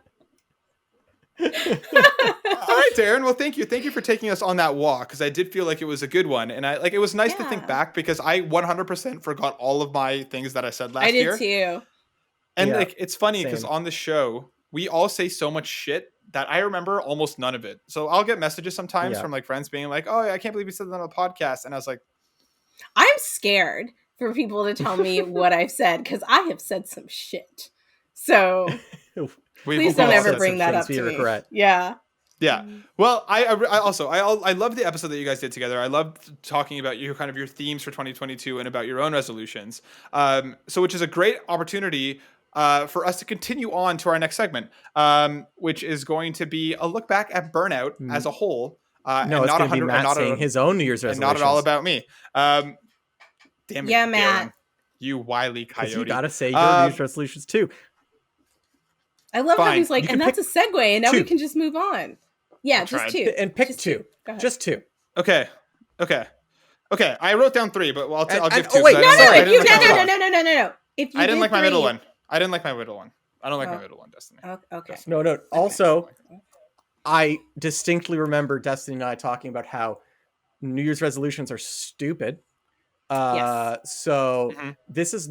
All right, Darren. Well, thank you. Thank you for taking us on that walk, because I did feel like it was a good one, and it was nice to think back, because I 100% forgot all of my things that I said last year. I did too. And it's funny because on the show we all say so much shit that I remember almost none of it. So I'll get messages sometimes from like friends being like, "Oh, I can't believe you said that on a podcast," and I was like, "I'm scared for people to tell me what I've said, because I have said some shit." So. Please don't ever bring that up to me. Yeah. Well, I love the episode that you guys did together. I loved talking about your themes for 2022 and about your own resolutions. So which is a great opportunity for us to continue on to our next segment, which is going to be a look back at Burnout as a whole. No, it's going to be Matt saying his own New Year's resolutions. And not at all about me. Damn it, yeah, Matt. Darren, you wily coyote. You got to say your New Year's resolutions too. I love how he's like, and that's a segue, and now we can just move on. Yeah, just 2. And pick 2. Just 2. Okay. I wrote down 3, but I'll give 2. Oh, wait, no. I didn't like my middle one. I didn't like my middle one. I don't like my middle one, Destiny. Okay. No. Also, I distinctly remember Destiny and I talking about how New Year's resolutions are stupid. So this is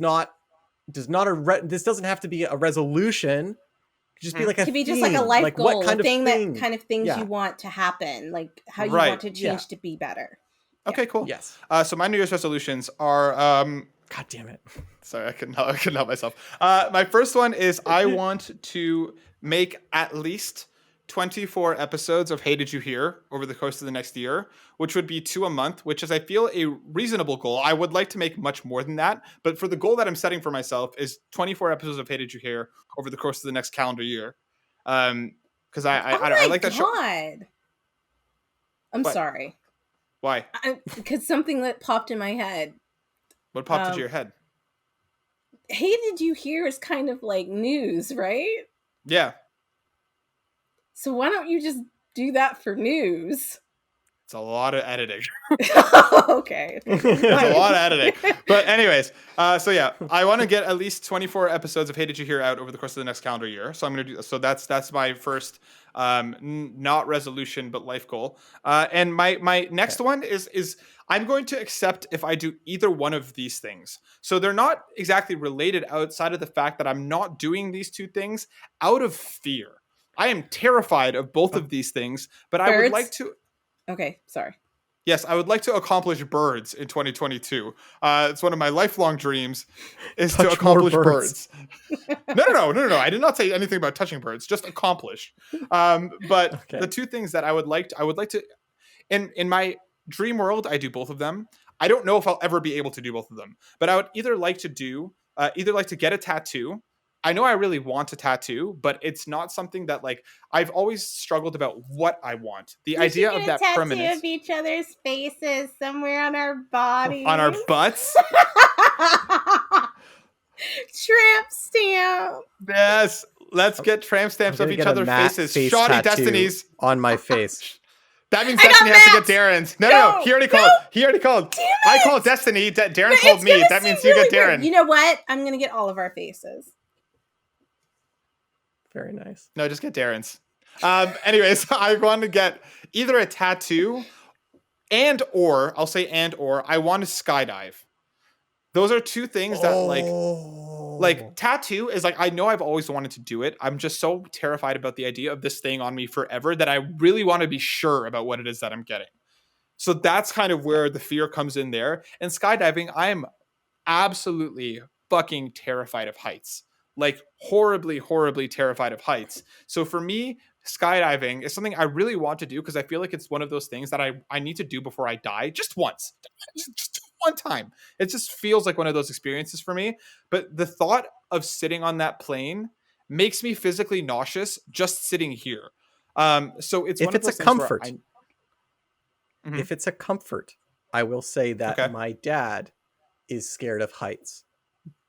this doesn't have to be a resolution. Just be like it could be just like a life goal, a thing that kind of things you want to happen, like how you want to change to be better. Okay, cool. Yes. So my New Year's resolutions are God damn it. Sorry, I couldn't help myself. My first one is I want to make at least 24 episodes of Hey Did You Hear over the course of the next year, which would be 2 a month, which is, I feel, a reasonable goal. I would like to make much more than that, but for the goal that I'm setting for myself is 24 episodes of Hey Did You Hear over the course of the next calendar year. Because I like that show. I'm sorry. Why? Because something that popped in my head. What popped into your head? Hey Did You Hear is kind of like news, right? Yeah. So why don't you just do that for news? It's a lot of editing. Okay. It's a lot of editing. But anyways, so yeah, I want to get at least 24 episodes of Hey Did You Hear out over the course of the next calendar year. So I'm going to do so. That's my first not resolution but life goal. And my next one is I'm going to accept if I do either one of these things. So they're not exactly related outside of the fact that I'm not doing these two things out of fear. I am terrified of both of these things, but I would like to... Okay, sorry. Yes, I would like to accomplish birds in 2022. It's one of my lifelong dreams is to accomplish birds. No. I did not say anything about touching birds, just accomplish. But the two things that I would like to, in my dream world, I do both of them. I don't know if I'll ever be able to do both of them, but I would either like to get a tattoo. I know I really want a tattoo, but it's not something that like I've always struggled about what I want. The idea of that permanence of each other's faces somewhere on our bodies, on our butts. Tramp stamp. Yes, let's get tramp stamps of each other's faces. Shoddy Destinies on my face. That means Destiny has to get Darren's. No. He already called. I called Destiny. Darren called me. That means you get Darren. You know what? I'm gonna get all of our faces. Very nice. No, just get Darren's. Anyways, I want to get either a tattoo or I want to skydive. Those are two things that like tattoo is like, I know I've always wanted to do it. I'm just so terrified about the idea of this staying on me forever that I really want to be sure about what it is that I'm getting. So that's kind of where the fear comes in there. And skydiving, I'm absolutely fucking terrified of heights. Like horribly, horribly terrified of heights. So for me, skydiving is something I really want to do because I feel like it's one of those things that I need to do before I die just once. Just one time. It just feels like one of those experiences for me. But the thought of sitting on that plane makes me physically nauseous just sitting here. So it's if one it's of those a comfort. Mm-hmm. If it's a comfort, I will say that my dad is scared of heights.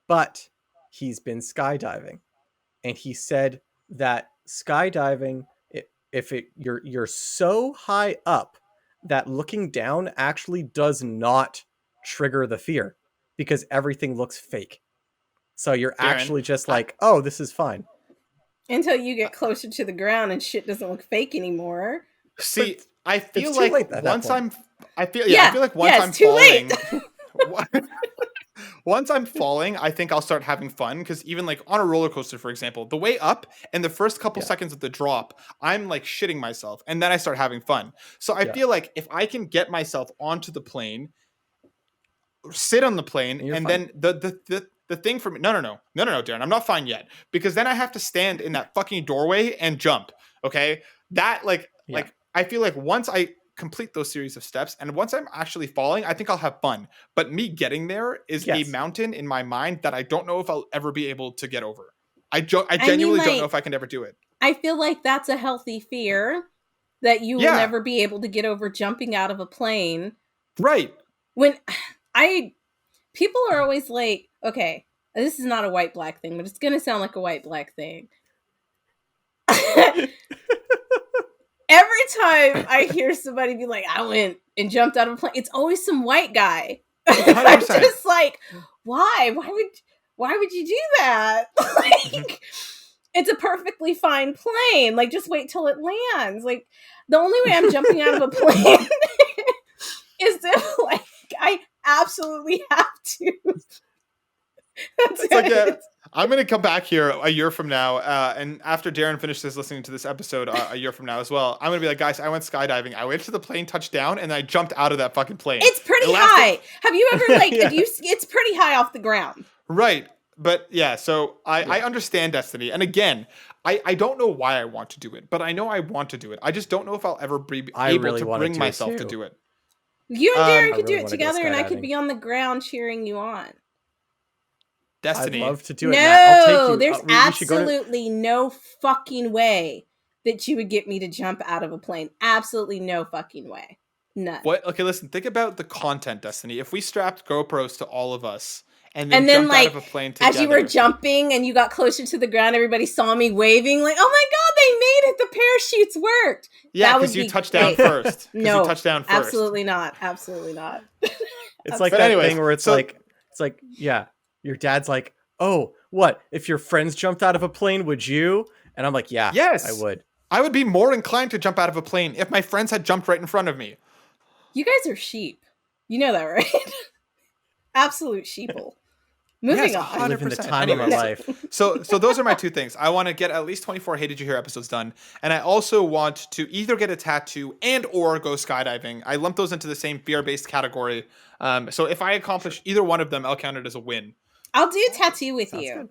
But he's been skydiving, and he said that skydiving, you're so high up that looking down actually does not trigger the fear because everything looks fake. So you're actually just like, oh, this is fine. Until you get closer to the ground and shit doesn't look fake anymore. See, I feel like once I'm falling. Once I'm falling, I think I'll start having fun because even like on a roller coaster, for example, the way up and the first couple seconds of the drop, I'm like shitting myself and then I start having fun. So I feel like if I can get myself onto the plane, sit on the plane, and then the thing for me, no, Darren, I'm not fine yet because then I have to stand in that fucking doorway and jump. Okay, that like I feel like once I complete those series of steps and once I'm actually falling, I think I'll have fun. But me getting there is a mountain in my mind that I don't know if I'll ever be able to get over. I genuinely don't know if I can ever do it. I feel like that's a healthy fear that you will never be able to get over jumping out of a plane. Right. People are always like, okay, this is not a white-black thing, but it's going to sound like a white-black thing. Every time I hear somebody be like, I went and jumped out of a plane, it's always some white guy. I'm just like, why? Why would you do that? Like, it's a perfectly fine plane. Like, just wait till it lands. Like, the only way I'm jumping out of a plane is if, like, I absolutely have to. That's it. I'm going to come back here a year from now, and after Darren finishes listening to this episode a year from now as well, I'm going to be like, guys, I went skydiving. I waited till the plane touched down, and I jumped out of that fucking plane. It's pretty high. Have you ever, it's pretty high off the ground. Right. But, yeah, so I understand Destiny. And again, I don't know why I want to do it, but I know I want to do it. I just don't know if I'll ever be able to bring myself to do it. You and Darren could do it together, and I could be on the ground cheering you on. Destiny. I'd love to do it. No, there's absolutely no fucking way that you would get me to jump out of a plane. Absolutely no fucking way. None. What? Okay, listen. Think about the content, Destiny. If we strapped GoPros to all of us and then jumped out of a plane together. As you were jumping and you got closer to the ground, everybody saw me waving like, oh my God, they made it. The parachutes worked. Yeah, because you touched down first. No, you touched down first. Absolutely not. Absolutely not. It's like that thing where it's like, yeah. Your dad's like, oh, what? If your friends jumped out of a plane, would you? And I'm like, yeah, yes, I would. I would be more inclined to jump out of a plane if my friends had jumped right in front of me. You guys are sheep. You know that, right? Absolute sheeple. Moving on. 100%. Living the time of my life. So those are my two things. I want to get at least 24 Hey Did You Hear episodes done, and I also want to either get a tattoo and or go skydiving. I lump those into the same fear-based category. So if I accomplish either one of them, I'll count it as a win. I'll do a tattoo with you, good.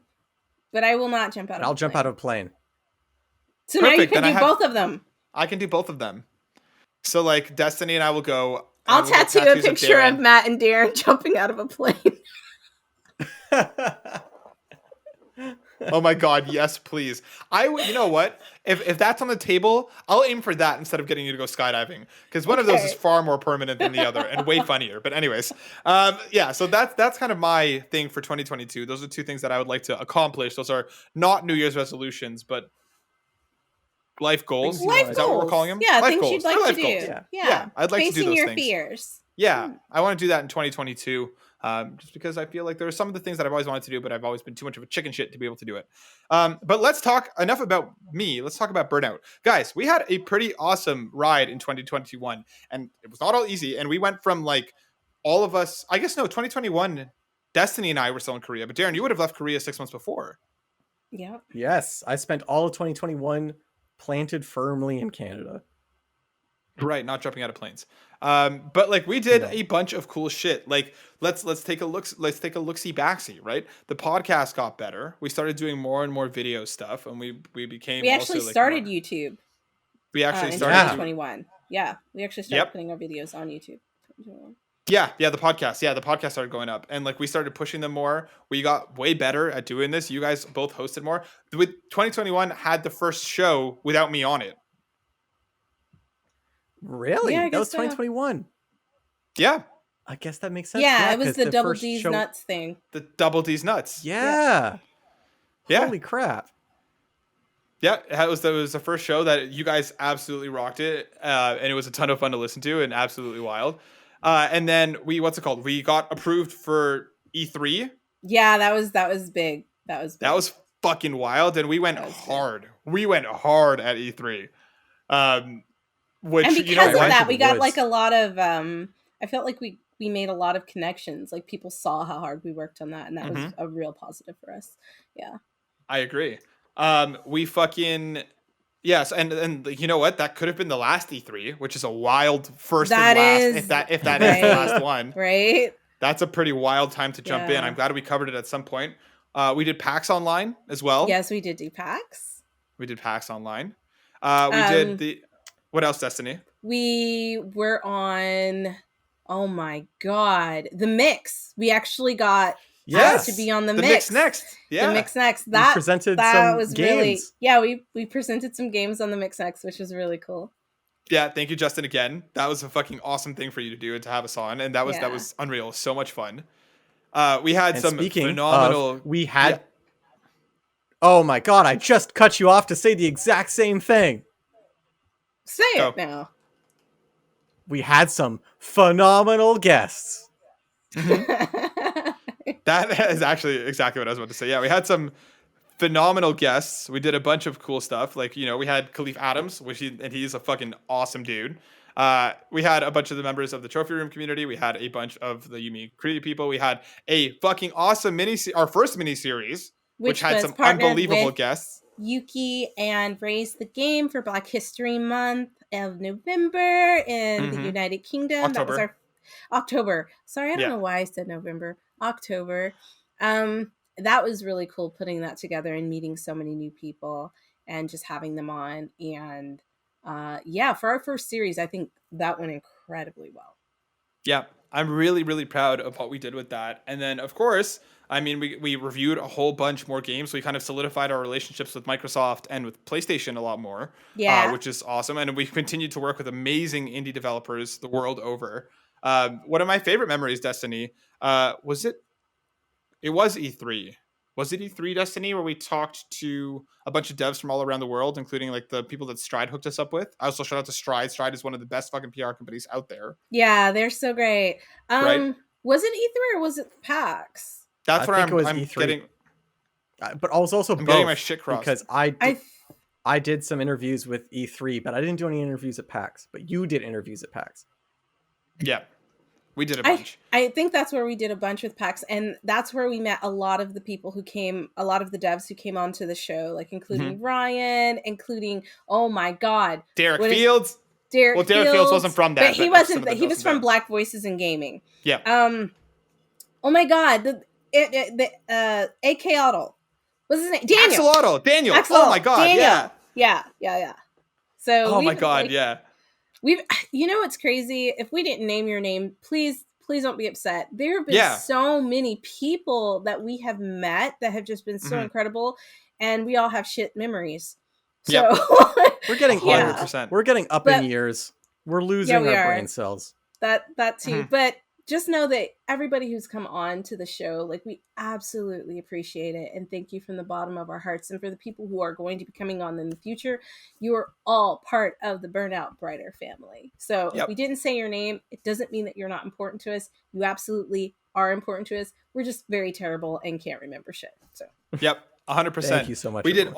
but I will not jump out. I'll jump out of a plane. So perfect. Now you can do both of them. I can do both of them. So like Destiny and I will go. I'll tattoo a picture of Matt and Darren jumping out of a plane. Oh my god, yes, please. You know what? If that's on the table, I'll aim for that instead of getting you to go skydiving, because one of those is far more permanent than the other and way funnier. But anyways, so that's kind of my thing for 2022. Those are two things that I would like to accomplish. Those are not New Year's resolutions, but life goals. Is that what we're calling them? Yeah, life things goals. you'd like to do. Yeah, I'd like to do those Facing your things. fears. Yeah, I want to do that in 2022. Just because I feel like there are some of the things that I've always wanted to do, but I've always been too much of a chicken shit to be able to do it. But let's talk enough about me. Let's talk about burnout. Guys, we had a pretty awesome ride in 2021, and it was not all easy. And we went from like all of us, 2021, Destiny and I were still in Korea, but Darren, you would have left Korea 6 months before. Yeah. Yes, I spent all of 2021 planted firmly in Canada. Right, not jumping out of planes. But like we did a bunch of cool shit. Like let's take a look-see backsy, right? The podcast got better. We started doing more and more video stuff, and we actually started YouTube. We actually in started 2021. Yeah, we actually started putting our videos on YouTube. Yeah, the podcast. Yeah, the podcast started going up, and like we started pushing them more. We got way better at doing this. You guys both hosted more. With 2021 had the first show without me on it. Really? Yeah, that was 2021. Yeah. I guess that makes sense. Yeah, it was the Double D's Nuts thing. The Double D's Nuts. Yeah. Holy crap. Yeah, it was the first show that you guys absolutely rocked it. And it was a ton of fun to listen to and absolutely wild. And then we got approved for E3. Yeah, that was big. That was fucking wild. And we went hard. Big. We went hard at E3. And because of that, we got like a lot of I felt like we made a lot of connections. Like people saw how hard we worked on that, and that was a real positive for us. Yeah, I agree. We fucking and you know what? That could have been the last E3, which is a wild first and last. If that is the last one, right? That's a pretty wild time to jump in. I'm glad we covered it at some point. We did PAX Online as well. Yes, we did do PAX. We did PAX Online. We did the. What else, Destiny? We were on, oh my god, the Mix. We actually got asked to be on the Mix Next. Yeah, the Mix Next. That presented that was games. We presented some games on the Mix Next, which was really cool. Yeah, thank you, Justin. Again, that was a fucking awesome thing for you to do and to have us on, and that was unreal. So much fun. We had some phenomenal. We had. Yeah. Oh my god! I just cut you off to say the exact same thing. Say it now. We had some phenomenal guests. That is actually exactly what I was about to say. Yeah, we had some phenomenal guests. We did a bunch of cool stuff. Like, we had Khalif Adams, he's a fucking awesome dude. We had a bunch of the members of the Trophy Room community. We had a bunch of the Yumi Creative people. We had a fucking awesome our first mini-series, which had some unbelievable guests. Yuki and Raise the Game for Black History Month of November in the United Kingdom. October. That was our October. Sorry, I don't know why I said November. October. That was really cool putting that together and meeting so many new people and just having them on. And for our first series, I think that went incredibly well. Yeah, I'm really, really proud of what we did with that. And then, of course, I mean, we reviewed a whole bunch more games. We kind of solidified our relationships with Microsoft and with PlayStation a lot more, which is awesome. And we continued to work with amazing indie developers the world over. One of my favorite memories, Destiny, was E3. Was it E3, Destiny, where we talked to a bunch of devs from all around the world, including like the people that Stride hooked us up with? I also shout out to Stride. Stride is one of the best fucking PR companies out there. Yeah, they're so great. Right? Was it E3 or was it PAX? That's what I'm E3. getting. But I was also getting my shit crossed. Because I did some interviews with E3, but I didn't do any interviews at PAX. But you did interviews at PAX. Yeah. We did a bunch. I think that's where we did a bunch with PAX, and that's where we met a lot of the people who came, a lot of the devs who came onto the show, like including Ryan, including, oh my God, Derek Fields. Derek Fields wasn't from that, but he wasn't. He was from Black Voices in Gaming. Yeah. Oh my God, the AK Otto. What's his name? Daniel. Daniel. Oh my God. Daniel. Yeah. So. Oh my God. Yeah. We've, you know, what's crazy? If we didn't name your name, please don't be upset. There have been so many people that we have met that have just been so incredible, and we all have shit memories. So we're getting 100%. We're getting up in years. We're losing our brain cells. That too. But just know that everybody who's come on to the show, like, we absolutely appreciate it, and thank you from the bottom of our hearts. And for the people who are going to be coming on in the future, you are all part of the Burnout Brighter family. So if we didn't say your name, it doesn't mean that you're not important to us. You absolutely are important to us. We're just very terrible and can't remember shit. So 100%. Thank you so much. We did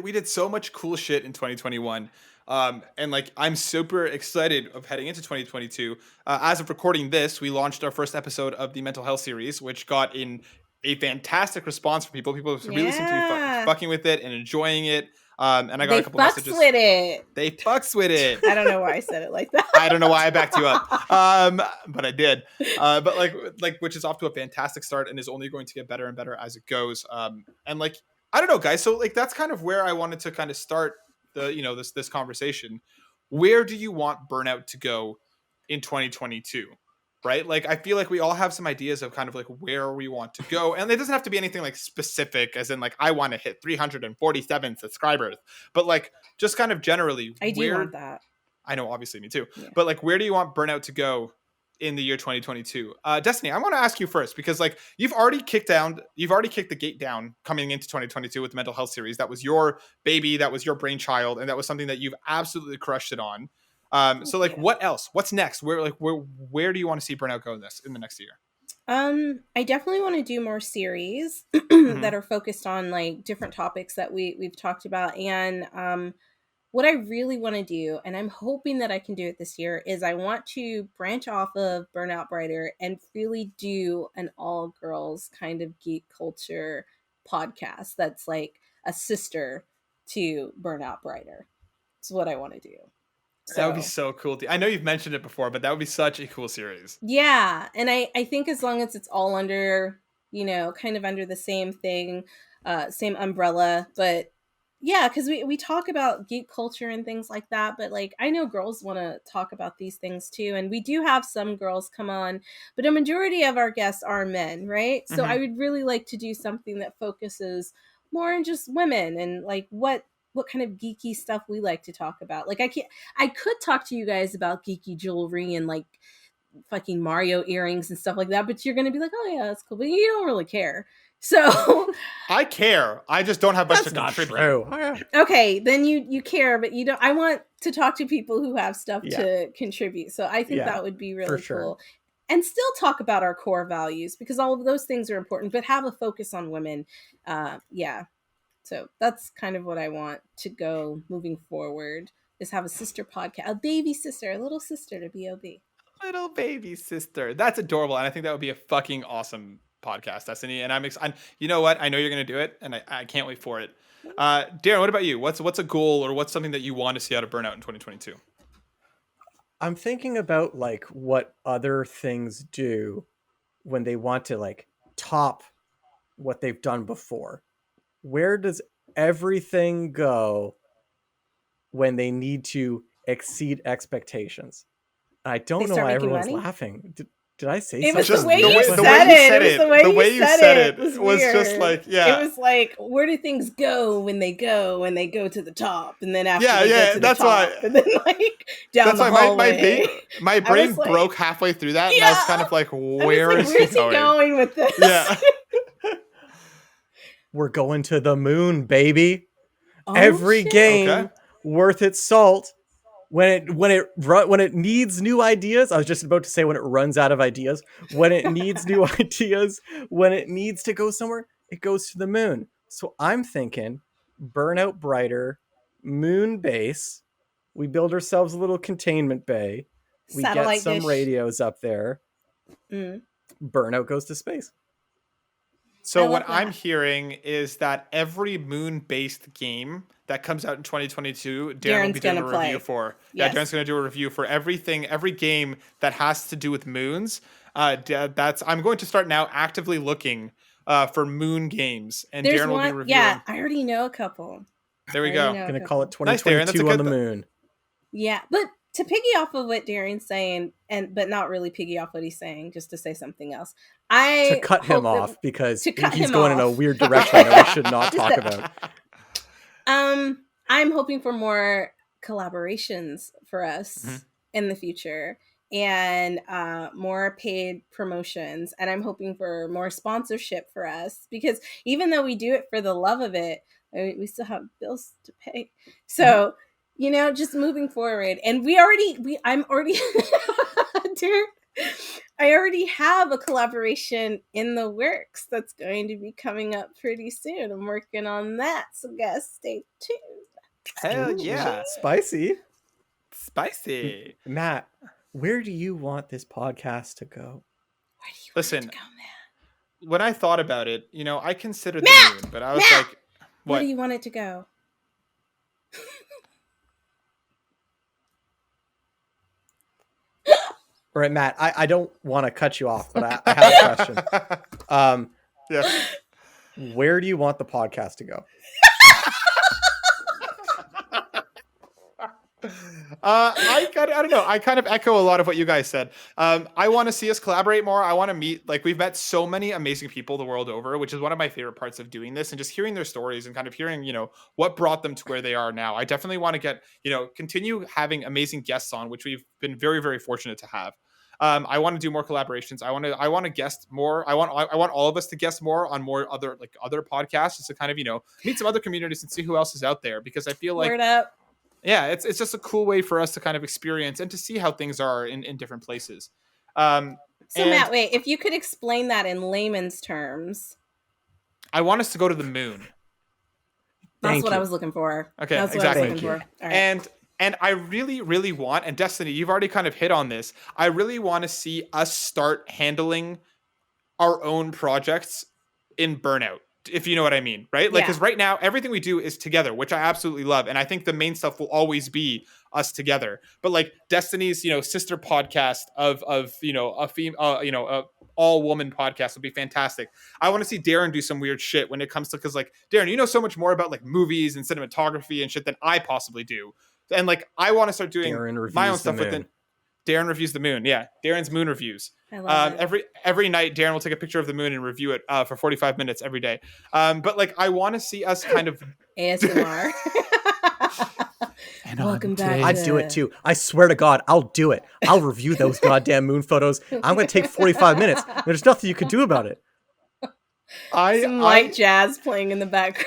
we did so much cool shit in 2021. And like, I'm super excited of heading into 2022. As of recording this, we launched our first episode of the mental health series, which got in a fantastic response from people. People really seem to be fucking with it and enjoying it. And I got a couple messages. They fucks with it. I don't know why I said it like that. I don't know why I backed you up. But I did. But like, which is off to a fantastic start and is only going to get better and better as it goes. And like, I don't know, guys. So like, that's kind of where I wanted to kind of start this conversation. Where do you want Burnout to go in 2022? Right? Like, I feel like we all have some ideas of kind of like where we want to go, and it doesn't have to be anything like specific, as in like I want to hit 347 subscribers, but like just kind of generally. I do want that. I know, obviously, me too. Yeah. But like, where do you want Burnout to go in the year 2022? Destiny, I want to ask you first, because like you've already kicked the gate down coming into 2022 with the mental health series. That was your baby, that was your brainchild, and that was something that you've absolutely crushed it on. So like, what else? What's next? Where do you want to see Burnout go in the next year? I definitely want to do more series that are focused on like different topics that we've talked about. And what I really want to do, and I'm hoping that I can do it this year, is I want to branch off of Burnout Brighter and really do an all girls kind of geek culture podcast that's like a sister to Burnout Brighter. It's what I want to do. So, that would be so cool. I know you've mentioned it before, but that would be such a cool series. Yeah. And I think as long as it's all under, kind of under the same thing, same umbrella, but yeah, because we talk about geek culture and things like that, but like, I know girls want to talk about these things too. And we do have some girls come on, but a majority of our guests are men, right? So I would really like to do something that focuses more on just women and like what kind of geeky stuff we like to talk about. Like, I could talk to you guys about geeky jewelry and like fucking Mario earrings and stuff like that, but you're going to be like, oh yeah, that's cool. But you don't really care. So I care. I just don't have much to contribute. True. Okay, then you care, but you don't. I want to talk to people who have stuff to contribute. So I think that would be really cool. And still talk about our core values, because all of those things are important, but have a focus on women. So that's kind of what I want to go moving forward, is have a sister podcast, a baby sister, a little sister to BOB. Little baby sister. That's adorable. And I think that would be a fucking awesome podcast, Destiny. And I'm excited. You know what? I know you're going to do it, and I can't wait for it. Darren, what about you? What's a goal, or what's something that you want to see out of Burnout in 2022? I'm thinking about like what other things do when they want to like top what they've done before. Where does everything go when they need to exceed expectations? I don't know why everyone's laughing. Did I say something? It was just the way you said it. The way you said it was just like, It was like, where do things go when they go to the top, and then after they go to the top, and then like down the hallway. My brain broke halfway through that, and I was kind of like, where's he going with this? Yeah. We're going to the moon, baby. Every game worth its salt. When it needs new ideas, I was just about to say when it runs out of ideas. When it needs new ideas, when it needs to go somewhere, it goes to the moon. So I'm thinking Burnout Brighter, moon base. We build ourselves a little containment bay. We get some radios up there. Burnout goes to space. So what I'm hearing is that every moon-based game that comes out in 2022, Darren will be doing a review for. Yes. Yeah, Darren's going to do a review for every game that has to do with moons. I'm going to start now actively looking for moon games, and Darren will be reviewing. Yeah, I already know a couple. There we go. Going to call it 2022 nice, on the moon. Yeah, but to piggy off of what Darren's saying, but not really piggy off what he's saying, just to say something else. To cut him off because he's going in a weird direction that we should not talk about. I'm hoping for more collaborations for us in the future and more paid promotions. And I'm hoping for more sponsorship for us because even though we do it for the love of it, we still have bills to pay. So, just moving forward. And I already have a collaboration in the works that's going to be coming up pretty soon. I'm working on that, so guys, stay tuned. Hell yeah. Spicy. Matt, where do you want this podcast to go? Where do you Listen, want it to go, Matt? When I thought about it, I considered the moon, but I was like, what? Where do you want it to go? All right, Matt, I don't want to cut you off, but I have a question. Yeah. Where do you want the podcast to go? I don't know. I kind of echo a lot of what you guys said. I want to see us collaborate more. I want to meet, we've met so many amazing people the world over, which is one of my favorite parts of doing this, and just hearing their stories and kind of hearing, what brought them to where they are now. I definitely want to get, continue having amazing guests on, which we've been very, very fortunate to have. I want to do more collaborations. I want to guest more. I want all of us to guest more on more other podcasts, just to kind of, meet some other communities and see who else is out there, because I feel like Word up. Yeah, it's just a cool way for us to kind of experience and to see how things are in different places. Matt, wait, if you could explain that in layman's terms. I want us to go to the moon. That's what I was looking for. Okay, that's exactly. What I was looking for. All right. And I really, really want, and Destiny, you've already kind of hit on this, I really want to see us start handling our own projects in Burnout, if you know what I mean, right? Because right now, everything we do is together, which I absolutely love. And I think the main stuff will always be us together. But Destiny's, sister podcast of a all-woman podcast would be fantastic. I want to see Darren do some weird shit when it comes to, because Darren, you know so much more about movies and cinematography and shit than I possibly do. And I want to start doing my own stuff with it. Darren reviews the moon. Yeah, Darren's moon reviews. I love it. Every night, Darren will take a picture of the moon and review it for 45 minutes every day. But I want to see us kind of ASMR. And welcome back. I'd do it too. I swear to God, I'll do it. I'll review those goddamn moon photos. I'm going to take 45 minutes. There's nothing you can do about it. Some light jazz playing in the background.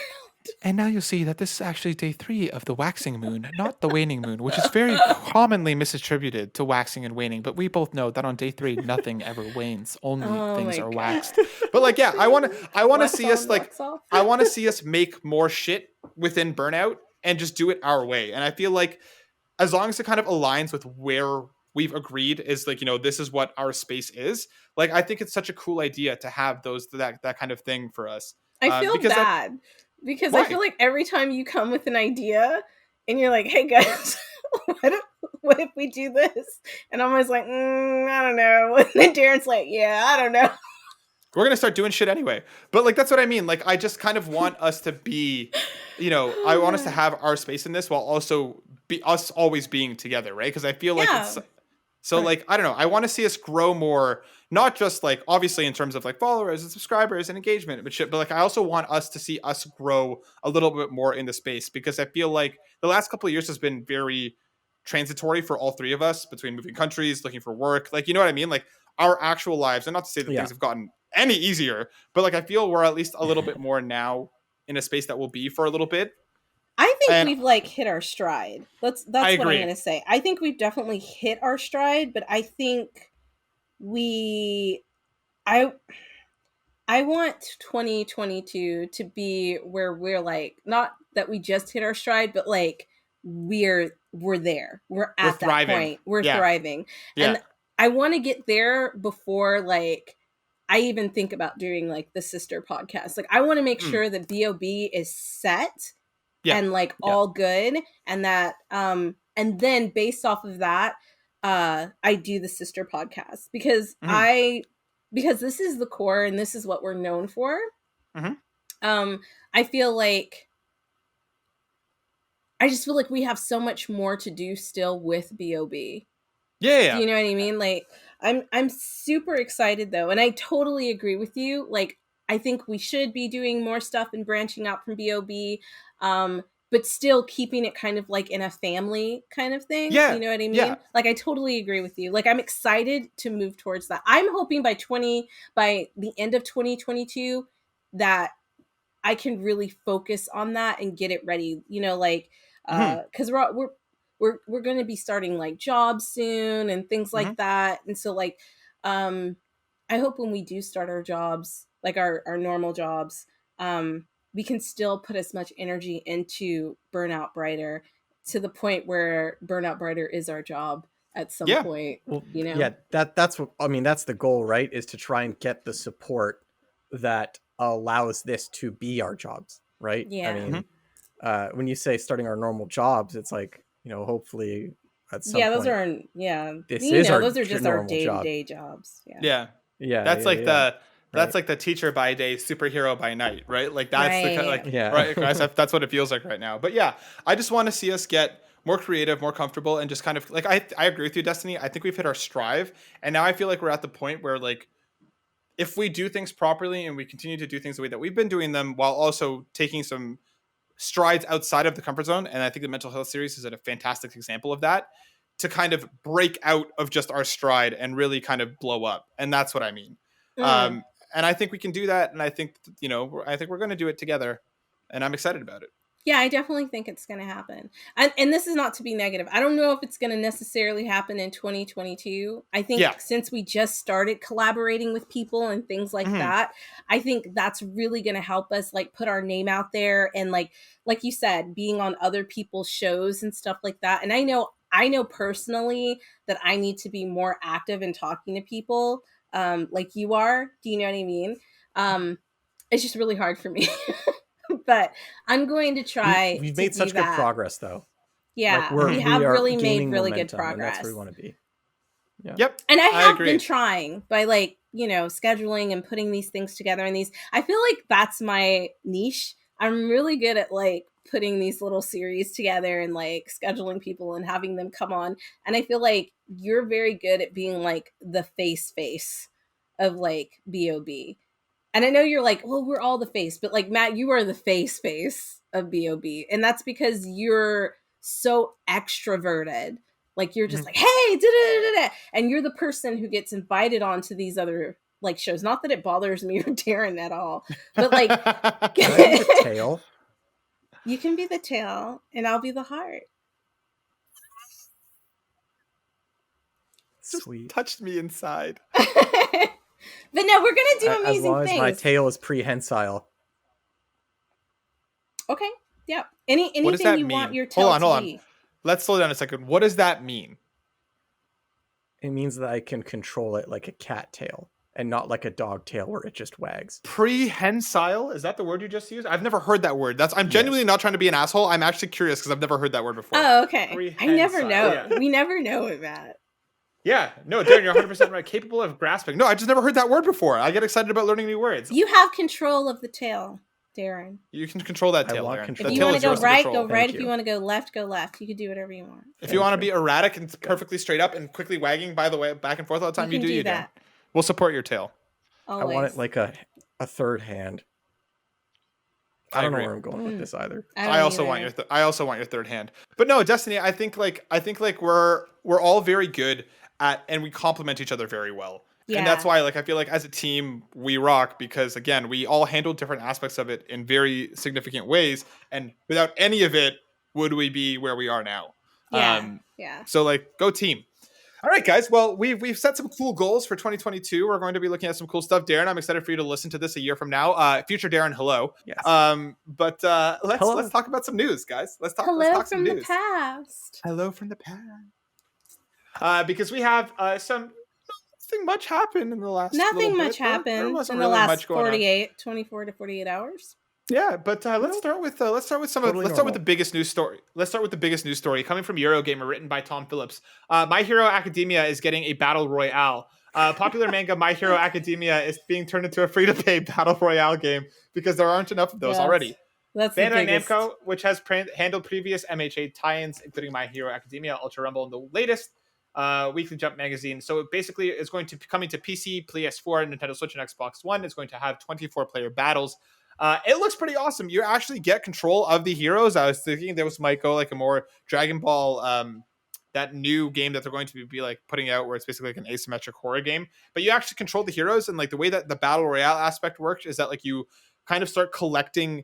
And now you'll see that this is actually day 3 of the waxing moon, not the waning moon, which is very commonly misattributed to waxing and waning. But we both know that on day 3, nothing ever wanes. Only things are waxed. But I want to see us I want to see us make more shit within Burnout and just do it our way. And I feel as long as it kind of aligns with where we've agreed is this is what our space is. I think it's such a cool idea to have that kind of thing for us. I feel bad. Because why? I feel every time you come with an idea and you're hey guys, what if we do this? And I'm always I don't know. And then Darren's yeah, I don't know. We're going to start doing shit anyway. But that's what I mean. I just kind of want us to be, I want us to have our space in this while also be us always being together, right? Because I feel it's... So I don't know. I want to see us grow more, not just obviously in terms of followers and subscribers and engagement, but I also want us to see us grow a little bit more in the space, because I feel the last couple of years has been very transitory for all three of us, between moving countries, looking for work, you know what I mean? Our actual lives, and not to say that things have gotten any easier, but I feel we're at least a little bit more now in a space that we'll be for a little bit. I think we've hit our stride. That's what I'm going to say. I think we've definitely hit our stride, but I think I want 2022 to be where we're not that we just hit our stride, but we're we're there. We're at that point. We're yeah. thriving. Yeah. And I want to get there before like I even think about doing like the sister podcast. Like I want to make sure that BOB is set and like all good, and that and then based off of that, I do the sister podcast because because this is the core and this is what we're known for. I feel like I just feel like we have so much more to do still with BOB. Yeah. Do you know what I mean? Like I'm super excited though, and I totally agree with you. Like I think we should be doing more stuff and branching out from BOB, but still keeping it kind of like in a family kind of thing. Yeah. You know what I mean? Yeah. Like I totally agree with you. Like I'm excited to move towards that. I'm hoping by the end of 2022 that I can really focus on that and get it ready. You know, like because we're going to be starting like jobs soon and things like that. And so like, I hope when we do start our jobs, like our normal jobs, we can still put as much energy into Burnout Brighter to the point where Burnout Brighter is our job at some point. Well, you know? Yeah, that's what I mean. That's the goal, right? Is to try and get the support that allows this to be our jobs, right? Yeah. I mean, when you say starting our normal jobs, it's like, you know, hopefully at some point. Those are those are just our day-to-day jobs. Yeah. That's that's like the teacher by day, superhero by night, right? Like that's the like right, guys. That's what it feels like right now. But yeah, I just want to see us get more creative, more comfortable, and just kind of like I agree with you, Destiny. I think we've hit our strive, and now I feel like we're at the point where like if we do things properly and we continue to do things the way that we've been doing them, while also taking some strides outside of the comfort zone, and I think the mental health series is a fantastic example of that, to kind of break out of just our stride and really kind of blow up. And that's what I mean. And I think we can do that. And I think, you know, I think we're going to do it together, and I'm excited about it. Yeah, I definitely think it's going to happen. And this is not to be negative. I don't know if it's going to necessarily happen in 2022. I think since we just started collaborating with people and things like that, I think that's really going to help us like put our name out there and like you said, being on other people's shows and stuff like that. And I know personally that I need to be more active in talking to people like you are. Do you know what I mean? It's just really hard for me. But I'm going to try. We've made such good progress, though. Yeah, like we have really made really good progress. And that's where we want to be. Yeah. Yep. And I have been trying by like, you know, scheduling and putting these things together. And I feel like that's my niche. I'm really good at like putting these little series together and like scheduling people and having them come on. And I feel like you're very good at being like the face of like BOB. And I know you're like, well, we're all the face, but like Matt, you are the face of BOB. And that's because you're so extroverted. Like you're just like, hey, da-da-da-da-da. And you're the person who gets invited onto these other like shows. Not that it bothers me or Darren at all, but like Can I be the tail? You can be the tail and I'll be the heart. Sweet. Just touched me inside. But no, we're gonna do amazing things. As long as my things. tail is prehensile. Okay. Yeah. Anything you want your tail hold on. to be. Let's slow down a second. What does that mean? It means that I can control it like a cat tail and not like a dog tail where it just wags. Prehensile? Is that the word you just used? I've never heard that word. I'm genuinely not trying to be an asshole. I'm actually curious because I've never heard that word before. Oh, okay. I never know. Yeah. We never know it, Matt. Yeah, no, Darren, you're 100% right. Capable of grasping. No, I just never heard that word before. I get excited about learning new words. You have control of the tail, Darren. You can control that tail, Darren. If you want to go right, go right. If you want to go left, go left. You can do whatever you want. If you want to be erratic and perfectly straight up and quickly wagging, by the way, back and forth all the time, you do that. We'll support your tail. Always. I want it like a third hand. I don't know where I'm going with this either. I also want your third hand. But no, Destiny, I think we're all very good at, and we complement each other very well. Yeah. And that's why, like, I feel like as a team, we rock because, again, we all handle different aspects of it in very significant ways. And without any of it, would we be where we are now? Yeah. Yeah. So, like, go team. All right, guys. Well, we've set some cool goals for 2022. We're going to be looking at some cool stuff. Darren, I'm excited for you to listen to this a year from now. Future Darren, hello. Yes. But let's talk about some news, guys. Let's talk some news. Past. Hello from the past. Because we have nothing much happened in the last. Nothing much happened in the last 24 to 48 hours. Yeah, but let's start with the biggest news story. Let's start with the biggest news story coming from Eurogamer, written by Tom Phillips. My Hero Academia is getting a battle royale. Popular manga My Hero Academia is being turned into a free-to-play battle royale game because there aren't enough of those already. That's Bandai Namco, which has handled previous MHA tie-ins, including My Hero Academia, Ultra Rumble, and the latest Weekly Jump magazine. So it basically is going to be coming to PC, PS4, Nintendo Switch, and Xbox One. It's going to have 24-player battles. It looks pretty awesome. You actually get control of the heroes. I was thinking this might go like a more Dragon Ball, that new game that they're going to be like putting out, where it's basically like an asymmetric horror game. But you actually control the heroes, and like the way that the battle royale aspect works is that like you kind of start collecting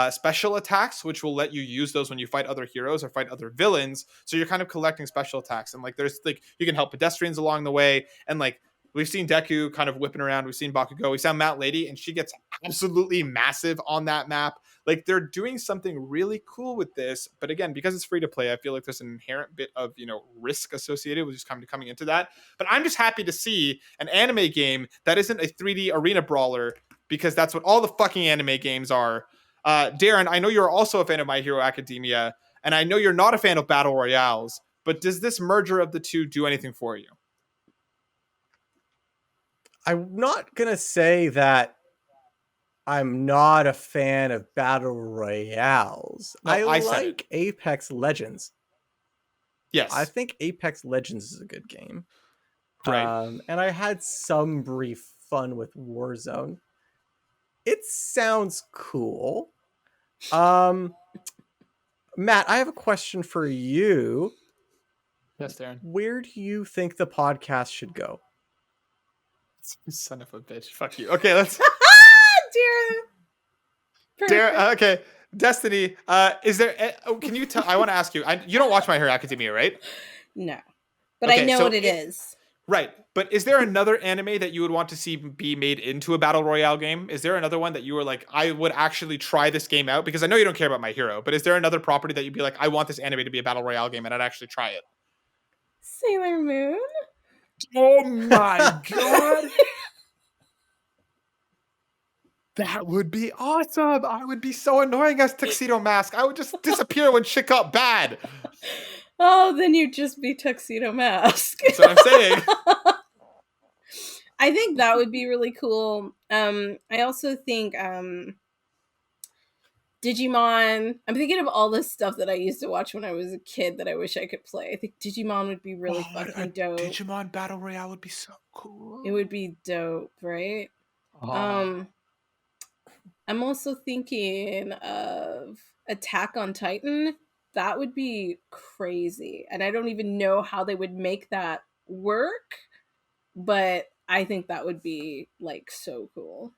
special attacks, which will let you use those when you fight other heroes or fight other villains. So you're kind of collecting special attacks, and like there's like you can help pedestrians along the way, and like we've seen Deku kind of whipping around. We've seen Bakugo. We saw Mount Lady, and she gets absolutely massive on that map. Like, they're doing something really cool with this. But again, because it's free to play, I feel like there's an inherent bit of, risk associated with just coming into that. But I'm just happy to see an anime game that isn't a 3D arena brawler, because that's what all the fucking anime games are. Darren, I know you're also a fan of My Hero Academia, and I know you're not a fan of battle royales. But does this merger of the two do anything for you? I'm not going to say that I'm not a fan of battle royales. No, I like Apex Legends. Yes. I think Apex Legends is a good game. Right. And I had some brief fun with Warzone. It sounds cool. Matt, I have a question for you. Yes, Darren. Where do you think the podcast should go? Son of a bitch. Fuck you. Okay, let's... Darren. Okay. Destiny, is there... can you tell... I want to ask you. You don't watch My Hero Academia, right? No. But okay, I know what it is. Right. But is there another anime that you would want to see be made into a battle royale game? Is there another one that you were like, I would actually try this game out? Because I know you don't care about My Hero, but is there another property that you'd be like, I want this anime to be a battle royale game, and I'd actually try it? Sailor Moon? Oh my god! That would be awesome. I would be so annoying as Tuxedo Mask. I would just disappear when shit got bad. Oh, then you'd just be Tuxedo Mask. That's what I'm saying. I think that would be really cool. I also think Digimon. I'm thinking of all this stuff that I used to watch when I was a kid that I wish I could play. I think Digimon would be really fucking dope. Digimon Battle Royale would be so cool. It would be dope, right? I'm also thinking of Attack on Titan. That would be crazy. And I don't even know how they would make that work, but I think that would be like so cool.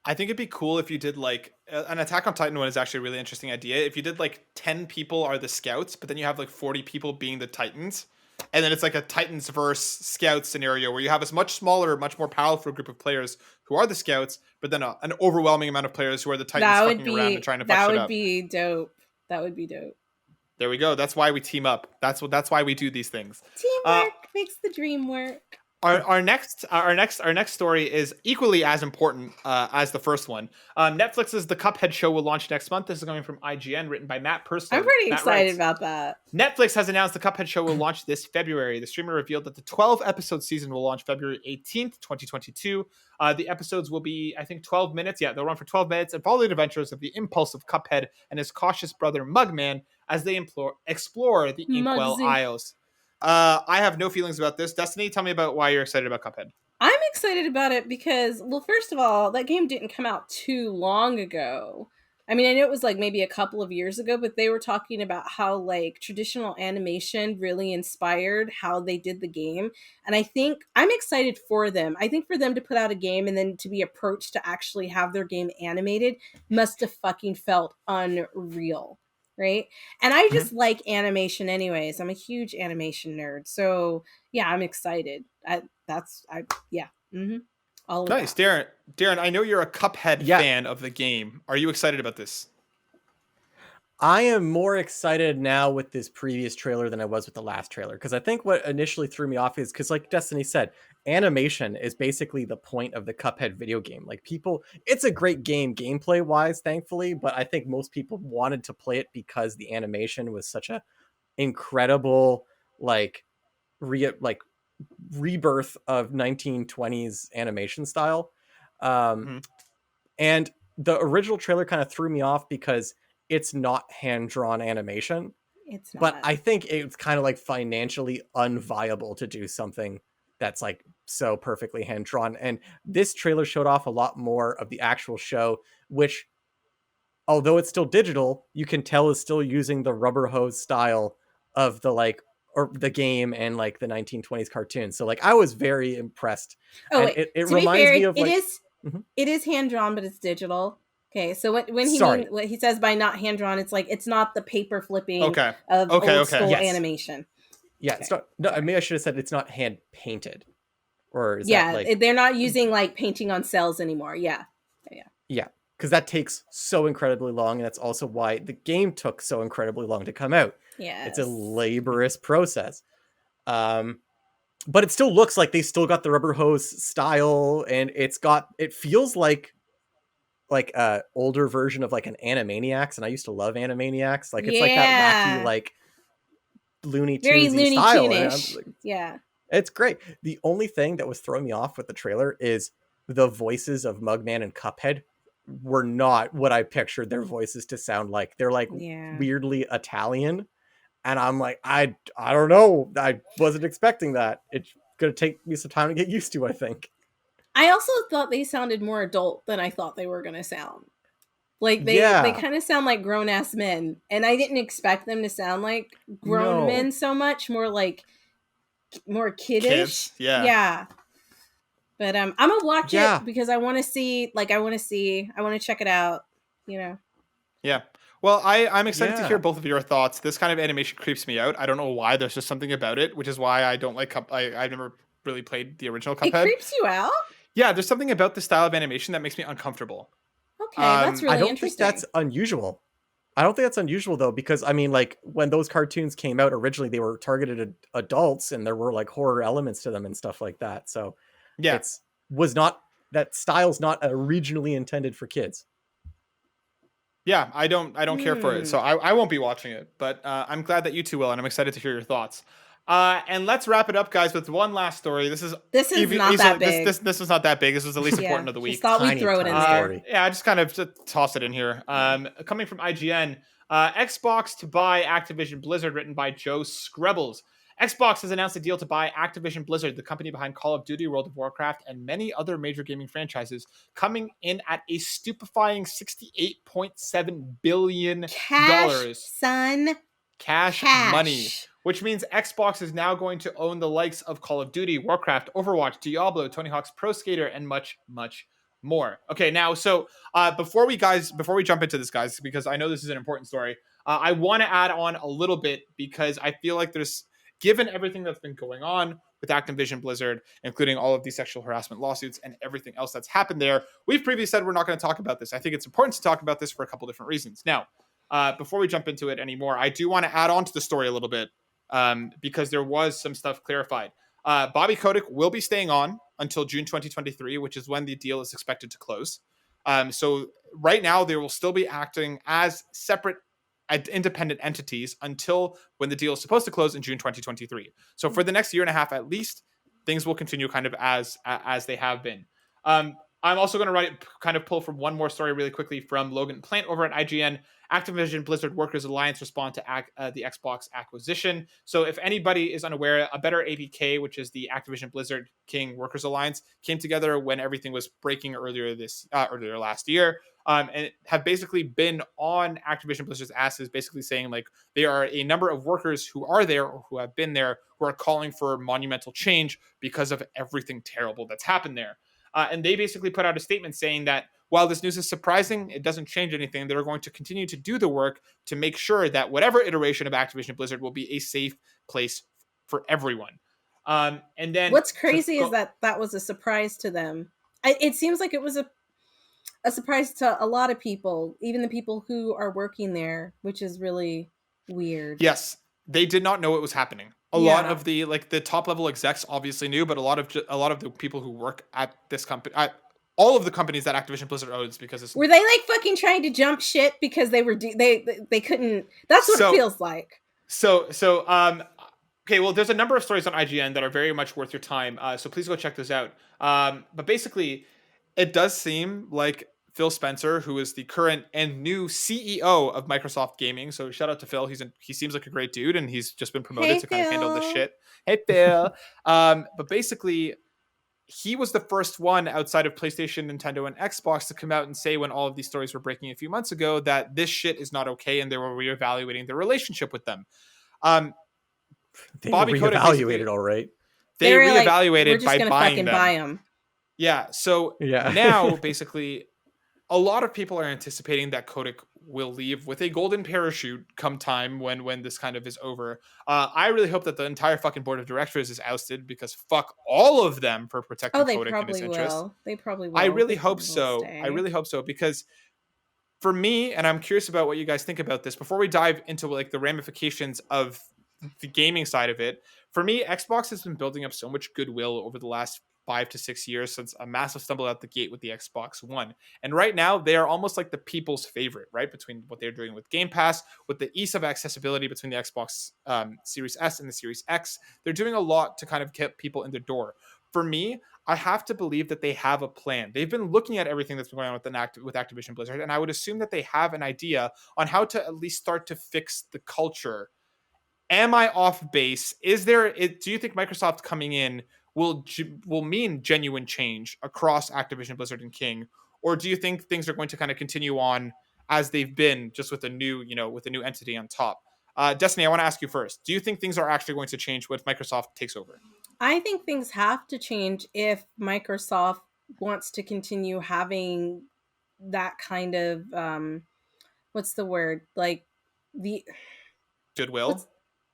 I think it'd be cool if you did like an Attack on Titan one is actually a really interesting idea. If you did like 10 people are the scouts, but then you have like 40 people being the Titans. And then it's like a Titans verse Scouts scenario where you have a much smaller, much more powerful group of players who are the Scouts, but then an overwhelming amount of players who are the Titans fucking around and trying to fuck shit up. That would be dope. That would be dope. There we go. That's why we team up. That's why we do these things. Teamwork makes the dream work. Our next story is equally as important as the first one. Netflix's The Cuphead Show will launch next month. This is coming from IGN, written by Matt Purslow. I'm pretty excited about that. Netflix has announced The Cuphead Show will launch this February. The streamer revealed that the 12-episode season will launch February 18th, 2022. The episodes will be, I think, 12 minutes. Yeah, they'll run for 12 minutes and follow the adventures of the impulsive Cuphead and his cautious brother Mugman as they explore the Inkwell Isles. I have no feelings about this. Destiny, tell me about why you're excited about Cuphead. I'm excited about it because, well, first of all, that game didn't come out too long ago. I mean, I know it was like maybe a couple of years ago, but they were talking about how like traditional animation really inspired how they did the game. And I think I'm excited for them. I think for them to put out a game and then to be approached to actually have their game animated must have fucking felt unreal. right? And I just like animation anyways. I'm a huge animation nerd. So yeah, I'm excited. Yeah. All of nice. that. Darren, I know you're a Cuphead fan of the game. Are you excited about this? I am more excited now with this previous trailer than I was with the last trailer, because I think what initially threw me off is because, like Destiny said, animation is basically the point of the Cuphead video game. Like, it's a great game gameplay wise, thankfully, but I think most people wanted to play it because the animation was such a incredible rebirth of 1920s animation style. And the original trailer kind of threw me off because it's not hand-drawn animation. It's not. But I think it's kind of like financially unviable to do something that's like so perfectly hand-drawn. And this trailer showed off a lot more of the actual show, which, although it's still digital, you can tell is still using the rubber hose style of the game and like the 1920s cartoon. So like I was very impressed. Oh, and it reminds me of it is hand-drawn, but it's digital. Okay, so what he says by not hand-drawn, it's like it's not the paper flipping of old school animation. Yeah, it's not. No, maybe I should have said it's not hand painted, or they're not using like painting on cells anymore. Yeah, because that takes so incredibly long, and that's also why the game took so incredibly long to come out. Yeah, it's a laborious process. But it still looks like they still got the rubber hose style, and it feels like a older version of like an Animaniacs, and I used to love Animaniacs. Like it's like that wacky like Looney Tunes style. Yeah, it's great. The only thing that was throwing me off with the trailer is the voices of Mugman and Cuphead were not what I pictured their voices to sound like. They're like weirdly Italian, and I'm like, I don't know. I wasn't expecting that. It's gonna take me some time to get used to, I think. I also thought they sounded more adult than I thought they were going to sound. Like they kind of sound like grown ass men, and I didn't expect them to sound like grown men so much. More kiddish. Kids, yeah. But I'm gonna watch it because I want to see. Like I want to check it out. You know. Yeah. Well, I'm excited to hear both of your thoughts. This kind of animation creeps me out. I don't know why. There's just something about it, which is why I don't like I've never really played the original Cuphead. It creeps you out? Yeah, there's something about the style of animation that makes me uncomfortable. Okay, that's really interesting. I don't think that's unusual. I don't think that's unusual, though, because, I mean, like, when those cartoons came out originally, they were targeted at adults, and there were, like, horror elements to them and stuff like that. So, that style's not originally intended for kids. Yeah, I don't care for it, so I won't be watching it. But I'm glad that you two will, and I'm excited to hear your thoughts. And let's wrap it up, guys, with one last story. This is not that big. This was not that big. This was the least important of the week. Just thought we'd throw it in there. Yeah, I just kind of toss it in here. Coming from IGN, Xbox to buy Activision-Blizzard, written by Joe Screbbles. Xbox has announced a deal to buy Activision-Blizzard, the company behind Call of Duty, World of Warcraft, and many other major gaming franchises, coming in at a stupefying $68.7 billion. Cash money. Which means Xbox is now going to own the likes of Call of Duty, Warcraft, Overwatch, Diablo, Tony Hawk's Pro Skater, and much, much more. Okay, now, so before we jump into this, guys, because I know this is an important story, I want to add on a little bit because I feel like given everything that's been going on with Activision Blizzard, including all of these sexual harassment lawsuits and everything else that's happened there, we've previously said we're not going to talk about this. I think it's important to talk about this for a couple different reasons. Now, before we jump into it anymore, I do want to add on to the story a little bit because there was some stuff clarified. Bobby Kotick will be staying on until June 2023, which is when the deal is expected to close. So right now, they will still be acting as separate independent entities until when the deal is supposed to close in June 2023. So for the next year and a half, at least, things will continue kind of as they have been. I'm also going to pull from one more story really quickly from Logan Plant over at IGN. Activision Blizzard Workers Alliance respond to the Xbox acquisition. So if anybody is unaware, a better ABK, which is the Activision Blizzard King Workers Alliance, came together when everything was breaking earlier last year, and have basically been on Activision Blizzard's asses, basically saying like there are a number of workers who are there or who have been there who are calling for monumental change because of everything terrible that's happened there. And they basically put out a statement saying that, while this news is surprising, it doesn't change anything. They're going to continue to do the work to make sure that whatever iteration of Activision Blizzard will be a safe place for everyone. And then what's crazy is that was a surprise to them. It seems like it was a surprise to a lot of people, even the people who are working there, which is really weird. Yes, they did not know it was happening. A lot of the top level execs obviously knew, but a lot of the people who work at this company, at all of the companies that Activision Blizzard owns, because it's, were they like fucking trying to jump shit because they were they couldn't? That's what it feels like. Okay, well, there's a number of stories on IGN that are very much worth your time, so please go check those out. But basically, it does seem like Phil Spencer, who is the current and new CEO of Microsoft Gaming. So shout out to Phil. He seems like a great dude, and he's just been promoted to kind of handle this shit. Hey, Phil. But basically, he was the first one outside of PlayStation, Nintendo, and Xbox to come out and say, when all of these stories were breaking a few months ago, that this shit is not okay, and they were reevaluating their relationship with them. They reevaluated, all right. They reevaluated by buying them. Buy them. Yeah. So now, basically, a lot of people are anticipating that Kotick will leave with a golden parachute come time when this kind of is over. I really hope that the entire fucking board of directors is ousted, because fuck all of them for protecting Kotick and his interests. They probably will. I really hope so. I really hope so, because for me, and I'm curious about what you guys think about this, before we dive into like the ramifications of the gaming side of it, for me, Xbox has been building up so much goodwill over the last 5 to 6 years since a massive stumble out the gate with the Xbox One. And right now, they are almost like the people's favorite, right? Between what they're doing with Game Pass, with the ease of accessibility between the Xbox Series S and the Series X, they're doing a lot to kind of get people in the door. For me, I have to believe that they have a plan. They've been looking at everything that's been going on with Activision Blizzard, and I would assume that they have an idea on how to at least start to fix the culture. Am I off base? Do you think Microsoft coming in will mean genuine change across Activision, Blizzard, and King, or do you think things are going to kind of continue on as they've been, just with a new entity on top? Destiny, I want to ask you first. Do you think things are actually going to change when Microsoft takes over? I think things have to change if Microsoft wants to continue having that kind of what's the word? Like the goodwill?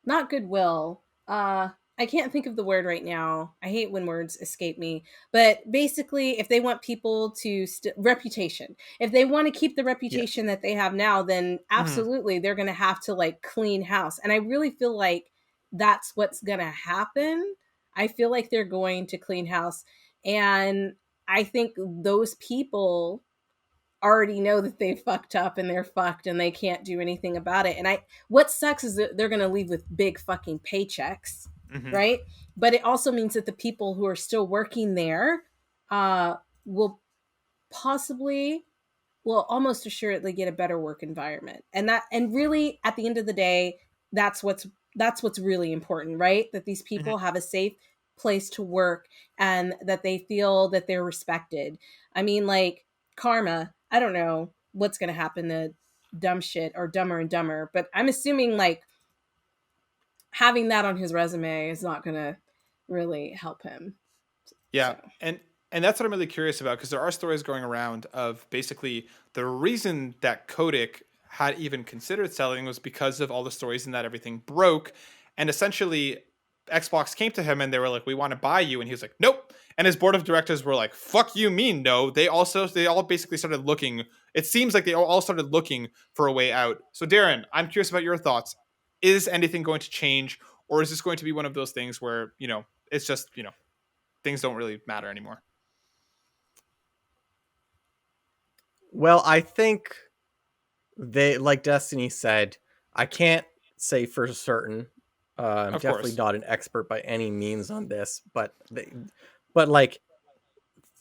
Not goodwill. I can't think of the word right now. I hate when words escape me. But basically, if they want people to reputation, if they want to keep the reputation that they have now, then absolutely they're going to have to like clean house. And I really feel like that's what's going to happen. I feel like they're going to clean house, and I think those people already know that they fucked up and they're fucked and they can't do anything about it. And what sucks is that they're going to leave with big fucking paychecks, right? But it also means that the people who are still working there will almost assuredly get a better work environment. And really at the end of the day, that's what's really important, right? That these people have a safe place to work and that they feel that they're respected. I mean, like Karma, I don't know what's going to happen to Dumb Shit or Dumber and Dumber, but I'm assuming like having that on his resume is not going to really help him. Yeah. So. And that's what I'm really curious about, because there are stories going around of basically the reason that Kotick had even considered selling was because of all the stories and that everything broke. And essentially Xbox came to him and they were like, we want to buy you. And he was like, nope. And his board of directors were like, fuck you mean no. They all basically started looking. It seems like they all started looking for a way out. So Darren, I'm curious about your thoughts. Is anything going to change, or is this going to be one of those things where, it's just, things don't really matter anymore? Well, I think they, like Destiny said, I can't say for certain. I'm definitely not an expert by any means on this, but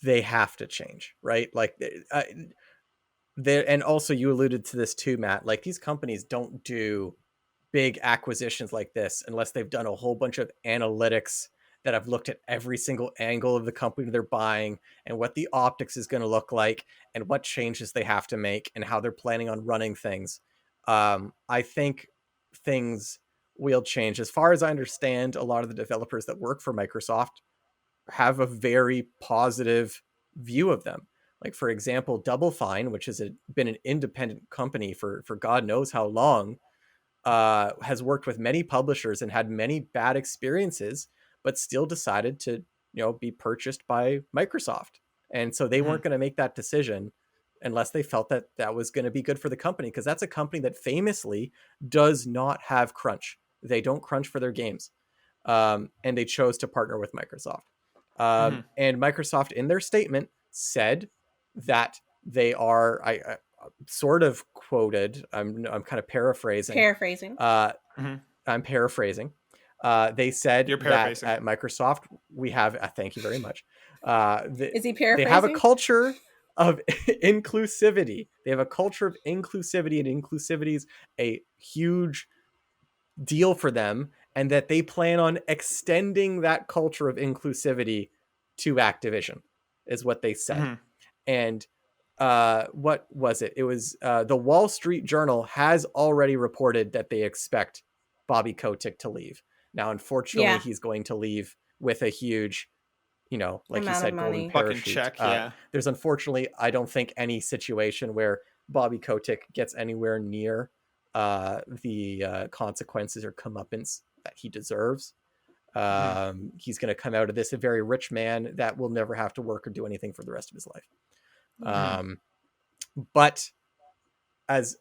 they have to change, right? Like and also you alluded to this too, Matt. Like these companies don't do big acquisitions like this unless they've done a whole bunch of analytics that have looked at every single angle of the company they're buying and what the optics is going to look like and what changes they have to make and how they're planning on running things. I think things will change. As far as I understand, a lot of the developers that work for Microsoft have a very positive view of them. Like, for example, Double Fine, which has been an independent company for God knows how long, has worked with many publishers and had many bad experiences, but still decided to, be purchased by Microsoft. And so they weren't going to make that decision unless they felt that that was going to be good for the company, because that's a company that famously does not have crunch. They don't crunch for their games. And they chose to partner with Microsoft. And Microsoft, in their statement, said that they are, I sort of quoted, I'm kind of paraphrasing. I'm paraphrasing. They said that at Microsoft we have, thank you very much. Is he paraphrasing? They have a culture of inclusivity. They have a culture of inclusivity, and inclusivity is a huge deal for them, and that they plan on extending that culture of inclusivity to Activision, is what they said. And what was it? It was the Wall Street Journal has already reported that they expect Bobby Kotick to leave. Now, unfortunately, he's going to leave with a huge, like you said, golden parachute. Check, there's unfortunately, I don't think, any situation where Bobby Kotick gets anywhere near the consequences or comeuppance that he deserves. He's going to come out of this a very rich man that will never have to work or do anything for the rest of his life. But as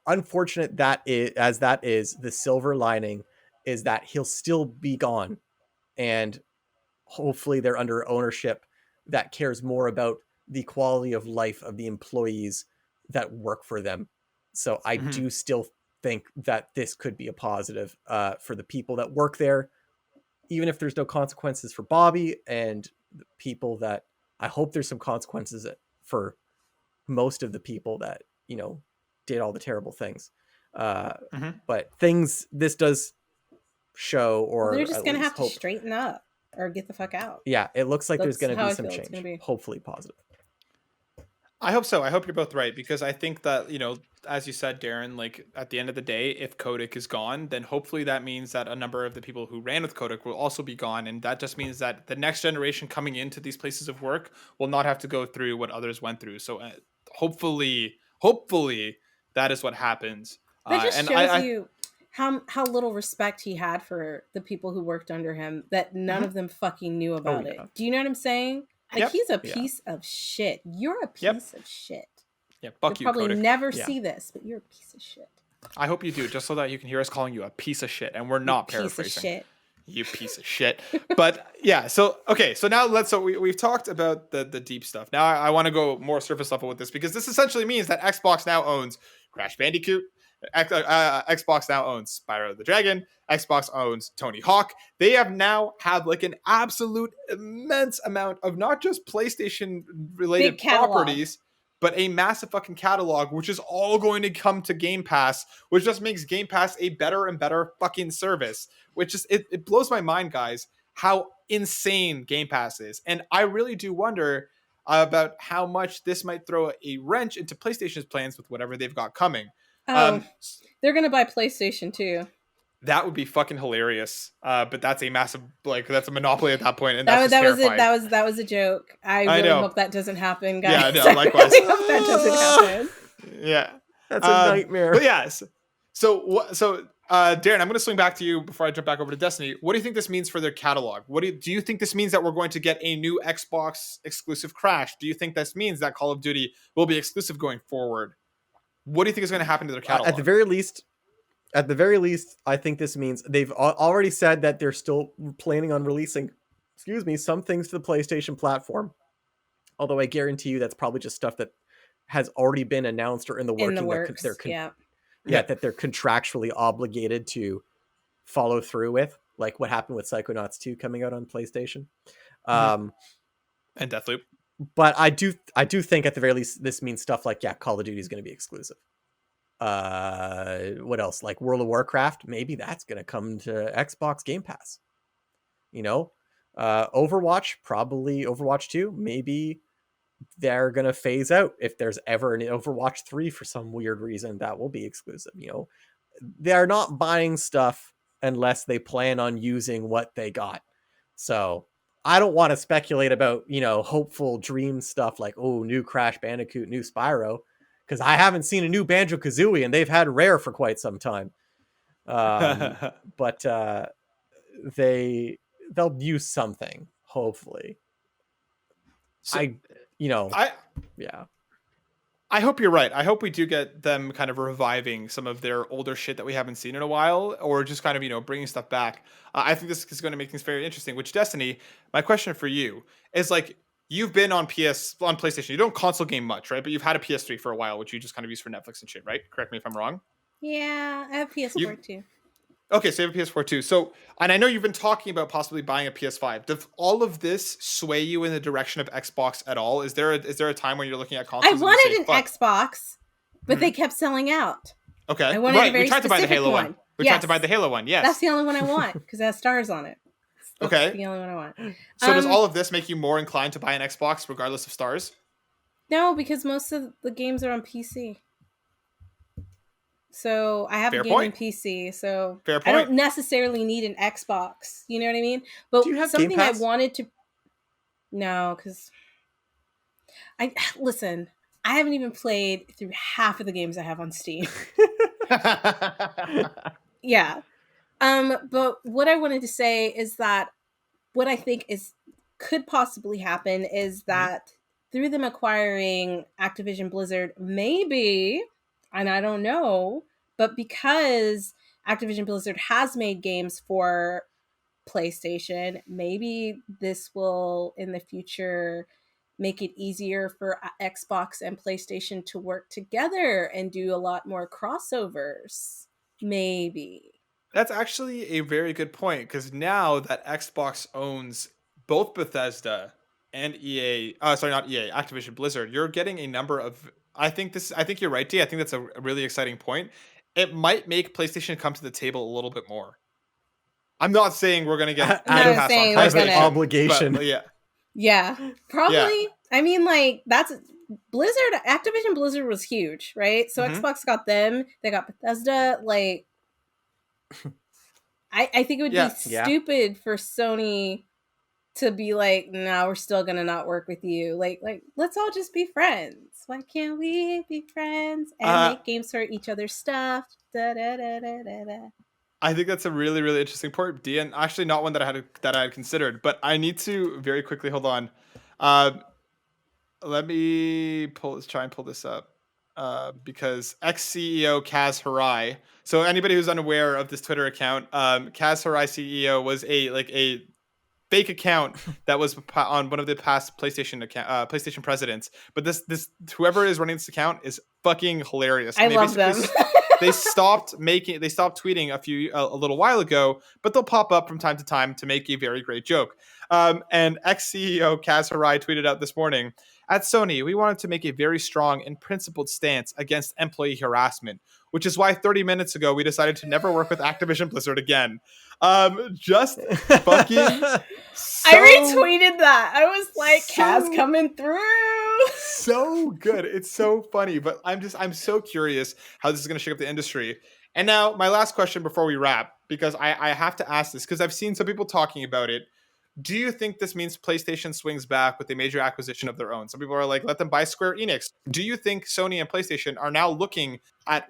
unfortunate that is, the silver lining is that he'll still be gone, and hopefully they're under ownership that cares more about the quality of life of the employees that work for them. So I do still think that this could be a positive for the people that work there, even if there's no consequences for Bobby and the people that, I hope there's some consequences for most of the people that, did all the terrible things. But this does show, or they're just going to have to straighten up or get the fuck out. Yeah, it looks like there's going to be some change. Hopefully positive. I hope so. I hope you're both right, because I think that, as you said, Darren, like at the end of the day, if Kotick is gone, then hopefully that means that a number of the people who ran with Kotick will also be gone. And that just means that the next generation coming into these places of work will not have to go through what others went through. So hopefully that is what happens. That just shows you how little respect he had for the people who worked under him, that none of them fucking knew about it. Do you know what I'm saying? Like, he's a piece of shit. You're a piece of shit. Yeah, fuck You'll you, probably Kotick. never see this, but you're a piece of shit. I hope you do, just so that you can hear us calling you a piece of shit, and we're not paraphrasing. Piece of shit. You piece of shit. But yeah, so now we've talked about the deep stuff. Now I want to go more surface level with this, because this essentially means that Xbox now owns Crash Bandicoot. Xbox now owns Spyro the Dragon. Xbox owns Tony Hawk. They have now had like an absolute immense amount of not just PlayStation related properties, but a massive fucking catalog, which is all going to come to Game Pass, which just makes Game Pass a better and better fucking service. Which is, it blows my mind, guys, how insane Game Pass is. And I really do wonder about how much this might throw a wrench into PlayStation's plans with whatever they've got coming. They're gonna buy PlayStation too. That would be fucking hilarious. But that's a massive, that's a monopoly at that point, and that was a joke. I really hope that doesn't happen, guys. Yeah, no, likewise. I hope that doesn't happen. Yeah, that's a nightmare. But yes. So Darren, I'm going to swing back to you before I jump back over to Destiny. What do you think this means for their catalog? Do you think this means that we're going to get a new Xbox exclusive Crash? Do you think this means that Call of Duty will be exclusive going forward? What do you think is going to happen to their catalog? At the very least, I think this means they've already said that they're still planning on releasing, some things to the PlayStation platform. Although I guarantee you that's probably just stuff that has already been announced or in the works. That they're contractually obligated to follow through with, like what happened with Psychonauts 2 coming out on PlayStation. And Deathloop. But I do think at the very least this means stuff like, Call of Duty is going to be exclusive. What else? Like World of Warcraft, maybe that's going to come to Xbox Game Pass. Overwatch, probably Overwatch 2, maybe they're going to phase out. If there's ever an Overwatch 3 for some weird reason, that will be exclusive. They're not buying stuff unless they plan on using what they got. So I don't want to speculate about, hopeful dream stuff like, oh, new Crash Bandicoot, new Spyro, because I haven't seen a new Banjo-Kazooie, and they've had Rare for quite some time. But they'll use something, hopefully. So, yeah. I hope you're right. I hope we do get them kind of reviving some of their older shit that we haven't seen in a while, or just kind of, bringing stuff back. I think this is going to make things very interesting, which Destiny, my question for you is like, you've been on PlayStation. You don't console game much, right? But you've had a PS3 for a while, which you just kind of use for Netflix and shit, right? Correct me if I'm wrong. Yeah, I have PS4 too. Okay, so you have a PS4 too. So, and I know you've been talking about possibly buying a PS5. Does all of this sway you in the direction of Xbox at all? Is there a time when you're looking at consoles? I wanted an Xbox, but they kept selling out. Okay, I wanted a very we tried to buy the Halo one. one. We tried to buy the Halo one. Yes, that's the only one I want because it has stars on it. That's okay, the only one I want. So does all of this make you more inclined to buy an Xbox regardless of stars? No, because most of the games are on PC. So I have a gaming PC, so I don't necessarily need an Xbox. You know what I mean? But do you have something Game Pass? I wanted to. No, because I haven't even played through half of the games I have on Steam. Yeah. But what I wanted to say is that what I think could possibly happen is that through them acquiring Activision-Blizzard, maybe, and I don't know, but because Activision-Blizzard has made games for PlayStation, maybe this will in the future make it easier for Xbox and PlayStation to work together and do a lot more crossovers. Maybe. That's actually a very good point, because now that Xbox owns both Bethesda and EA, not EA, Activision Blizzard, you're getting a number of. I think you're right, D. I think that's a really exciting point. It might make PlayStation come to the table a little bit more. I'm not saying we're gonna get an obligation. But, yeah, probably. Yeah. I mean, like that's Blizzard. Activision Blizzard was huge, right? So Xbox got them. They got Bethesda. Like, I think it would be stupid for Sony to be like, no, we're still gonna not work with you. Like let's all just be friends. Why can't we be friends and make games for each other's stuff? Da, da, da, da, da, da. I think that's a really, really interesting point, D, and actually not one that I had considered. But I need to very quickly hold on. Let me try and pull this up because ex-CEO Kaz Hirai. So anybody who's unaware of this Twitter account, Kaz Hirai CEO was a fake account that was on one of the past PlayStation presidents. But this whoever is running this account is fucking hilarious. I love them. They stopped tweeting a little while ago, but they'll pop up from time to time to make a very great joke. And ex-CEO Kaz Hirai tweeted out this morning, "At Sony, we wanted to make a very strong and principled stance against employee harassment, which is why 30 minutes ago we decided to never work with Activision Blizzard again." Just fucking I retweeted that. I was like, Kaz coming through. So good. It's so funny, but I'm so curious how this is going to shake up the industry. And now my last question before we wrap, because I have to ask this because I've seen some people talking about it. Do you think this means PlayStation swings back with a major acquisition of their own? Some people are like, let them buy Square Enix. Do you think Sony and PlayStation are now looking at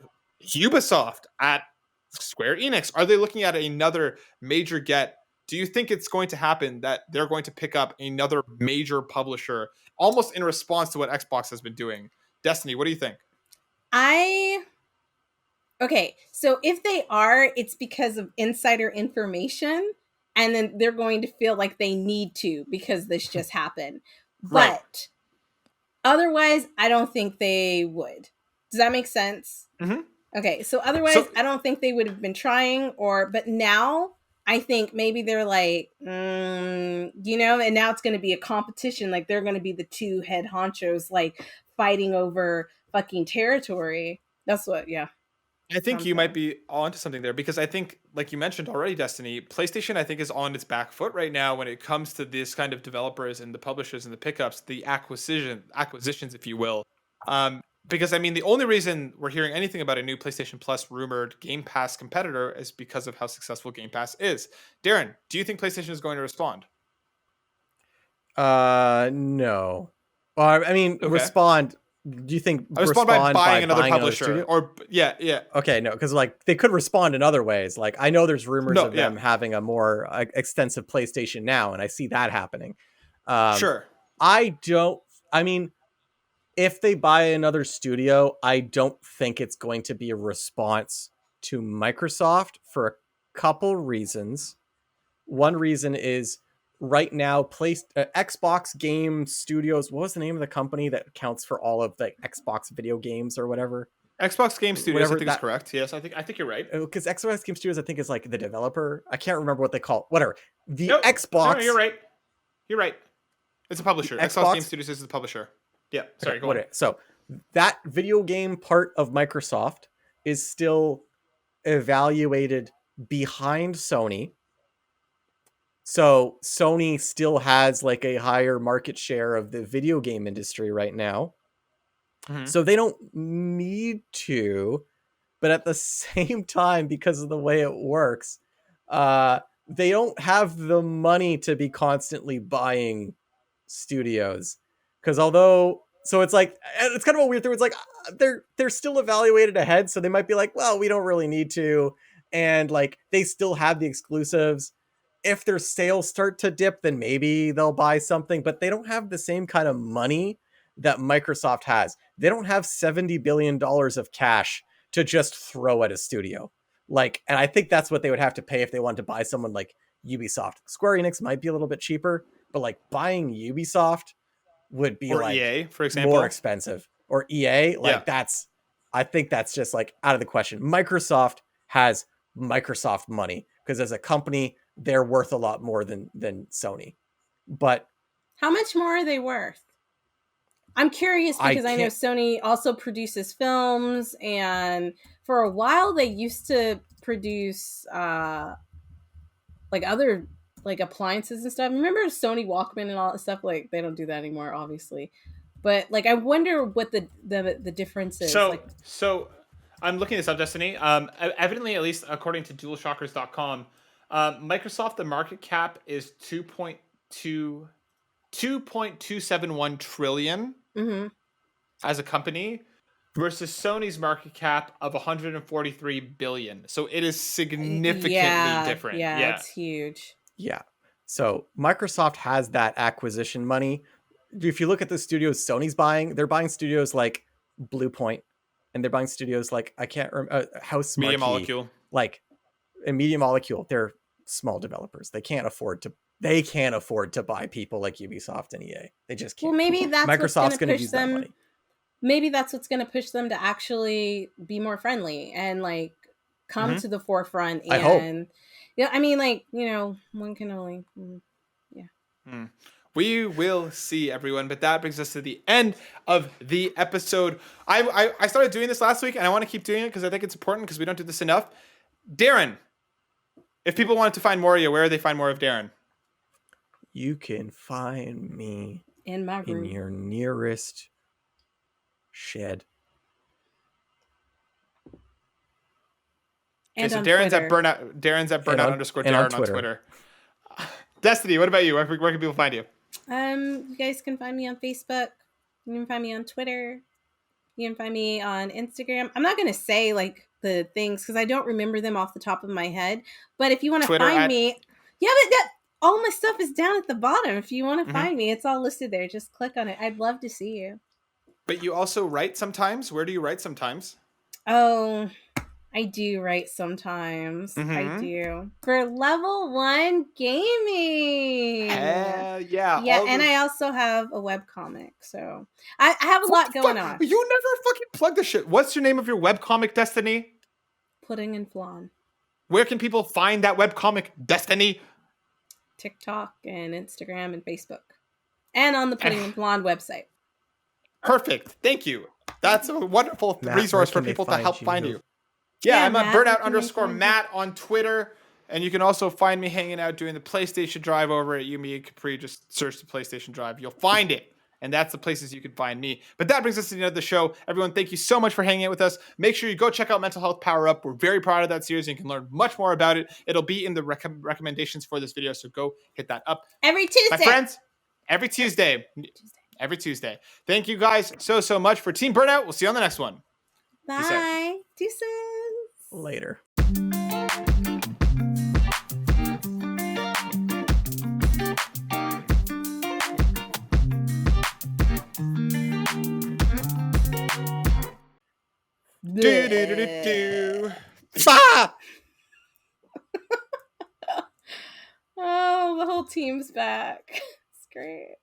Ubisoft, at Square Enix? Are they looking at another major get? Do you think it's going to happen that they're going to pick up another major publisher almost in response to what Xbox has been doing? Destiny, what do you think? Okay, so if they are, it's because of insider information, and then they're going to feel like they need to because this just happened. Right. But otherwise, I don't think they would. Does that make sense? Mm-hmm. Okay, so otherwise, I don't think they would have been trying, but now I think maybe they're like, and now it's going to be a competition. Like they're going to be the two head honchos, like fighting over fucking territory. That's what, I think you might be onto something there, because I think, like you mentioned already, Destiny, PlayStation, I think, is on its back foot right now when it comes to this kind of developers and the publishers and the pickups, the acquisitions, if you will. Because, I mean, the only reason we're hearing anything about a new PlayStation Plus rumored Game Pass competitor is because of how successful Game Pass is. Darren, do you think PlayStation is going to respond? No. I mean, Okay. Respond. Do you think respond by buying another publisher? Or yeah. Okay, no, because like they could respond in other ways. Like I know there's rumors of them having a more extensive PlayStation Now, and I see that happening. Sure. I mean, if they buy another studio, I don't think it's going to be a response to Microsoft for a couple reasons. One reason is right now, Xbox Game Studios. What was the name of the company that accounts for all of the Xbox video games or whatever? Xbox Game Studios, I think is correct. Yes, I think you're right. Because Xbox Game Studios, I think, is like the developer. I can't remember what they call it. Whatever. Xbox. No, you're right. You're right. It's a publisher. Xbox Game Studios is the publisher. Yeah. Sorry. Go on. So that video game part of Microsoft is still evaluated behind Sony. So Sony still has like a higher market share of the video game industry right now. Mm-hmm. So they don't need to, but at the same time, because of the way it works, they don't have the money to be constantly buying studios. Because so it's like, it's kind of a weird thing. It's like they're still evaluated ahead. So they might be like, well, we don't really need to. And like, they still have the exclusives. If their sales start to dip, then maybe they'll buy something, but they don't have the same kind of money that Microsoft has. They don't have $70 billion of cash to just throw at a studio. Like, and I think that's what they would have to pay if they wanted to buy someone like Ubisoft. Square Enix might be a little bit cheaper, but like buying Ubisoft would be like EA, for example, more expensive. Or EA, like I think that's just like out of the question. Microsoft has Microsoft money because as a company, they're worth a lot more than Sony. But how much more are they worth? I'm curious because I know Sony also produces films, and for a while they used to produce like other like appliances and stuff. Remember Sony Walkman and all that stuff? Like they don't do that anymore, obviously. But like I wonder what the difference is. So I'm looking this up, Destiny. Evidently, at least according to DualShockers.com, Microsoft, the market cap is 2.271 trillion as a company versus Sony's market cap of 143 billion. So it is significantly different. Yeah, it's huge. Yeah. So Microsoft has that acquisition money. If you look at the studios Sony's buying, they're buying studios like Blue Point, and they're buying studios like I can't remember House Marquee, Media Molecule, like a Media Molecule. They're small developers. They can't afford to buy people like Ubisoft and EA. They just can't. Well, maybe that's Microsoft's going to use that money. Maybe that's what's going to push them to actually be more friendly and like come to the forefront. And I hope. Yeah, I mean, like, you know, one can only. We will see, everyone. But that brings us to the end of the episode. I started doing this last week, and I want to keep doing it because I think it's important because we don't do this enough. Darren, if people wanted to find more of you, where do they find more of Darren? You can find me in my room, in your nearest shed. And so Darren's at burnout. Darren's at burnout _ Darren on Twitter. Destiny, what about you? Where can people find you? You guys can find me on Facebook. You can find me on Twitter. You can find me on Instagram. I'm not going to say like the things because I don't remember them off the top of my head. But if you want to find me, but all my stuff is down at the bottom. If you want to find me, it's all listed there. Just click on it. I'd love to see you. But you also write sometimes. Where do you write sometimes? Oh, I do write sometimes. I do. For Level 1 Gaming. Yeah. Yeah, and I also have a webcomic. So I have a lot going on. You never fucking plug the shit. What's your name of your webcomic, Destiny? Pudding and Flan. Where can people find that webcomic, Destiny? TikTok and Instagram and Facebook. And on the Pudding and Flan website. Perfect. Thank you. That's a wonderful resource for people to help find you. Yeah, I'm at burnout _ Matt on Twitter. And you can also find me hanging out doing the PlayStation Drive over at Yumi and Capri. Just search the PlayStation Drive. You'll find it. And that's the places you can find me. But that brings us to the end of the show. Everyone, thank you so much for hanging out with us. Make sure you go check out Mental Health Power Up. We're very proud of that series. And you can learn much more about it. It'll be in the recommendations for this video. So go hit that up. Every Tuesday. My friends, Every Tuesday. Every Tuesday. Thank you guys so much for Team Burnout. We'll see you on the next one. Bye. Deuces. Later. Oh, the whole team's back. It's great.